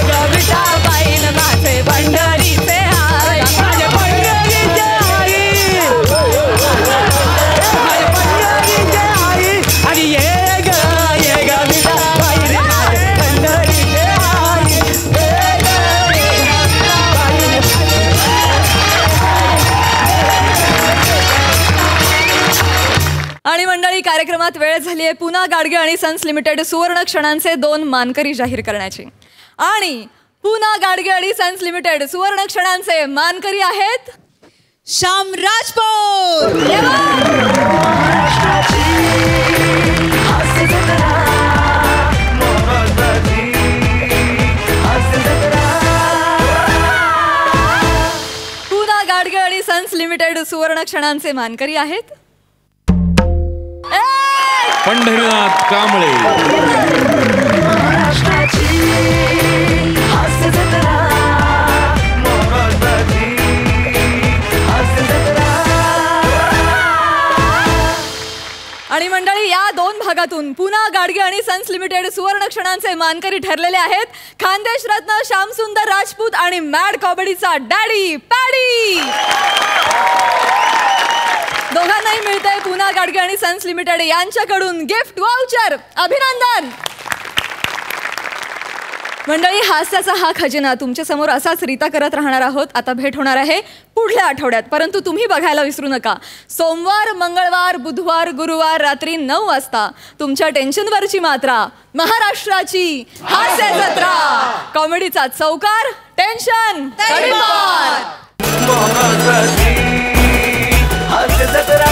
[SPEAKER 7] ग विठाबाईन माझे पंढरीचे आई. माझे पंढरीचे आई. माझे पंढरीचे आई. आणि ये ग विठाबाईन माझे पंढरीचे आई.
[SPEAKER 1] आणि मंडळी, कार्यक्रमात वेळ झाली आहे पुना गाडगे आणि सन्स लिमिटेड सुवर्ण क्षणांचे 2 मानकरी जाहीर करण्याची. आणि पुना गाडगे आणि सन्स लिमिटेड सुवर्ण क्षणांचे मानकरी आहेत
[SPEAKER 8] श्याम राजपूत.
[SPEAKER 1] पुना गाडगे आणि सन्स लिमिटेड सुवर्ण क्षणांचे मानकरी आहेत
[SPEAKER 9] पंढरीनाथ कांबळे.
[SPEAKER 1] आणि मंडळी, या 2 भागातून पुना गाडगे आणि सन्स लिमिटेड सुवर्ण क्षणांचे मानकरी ठरलेले आहेत खानदेश रत्न श्यामसुंदर राजपूत आणि मॅड कॉमेडीचा डॅडी पॅडी. दोघांनाही मिळतंय पुना गाडगे आणि सन्स लिमिटेड यांच्याकडून गिफ्ट वाउचर. अभिनंदन. मंडळी, हास्याचा हा खजिना तुमच्या समोर असाच रीता करत राहणार आहोत. आता भेट होणार आहे पुढल्या आठवड्यात, परंतु तुम्ही बघायला विसरू नका. सोमवार, मंगळवार, बुधवार, गुरुवार रात्री 9 वाजता तुमच्या टेन्शनवरची मात्रा, महाराष्ट्राची हास्य जत्रा, कॉमेडीचा चौकार, टेन्शन तडीपार.
[SPEAKER 12] हास्य जत्रा.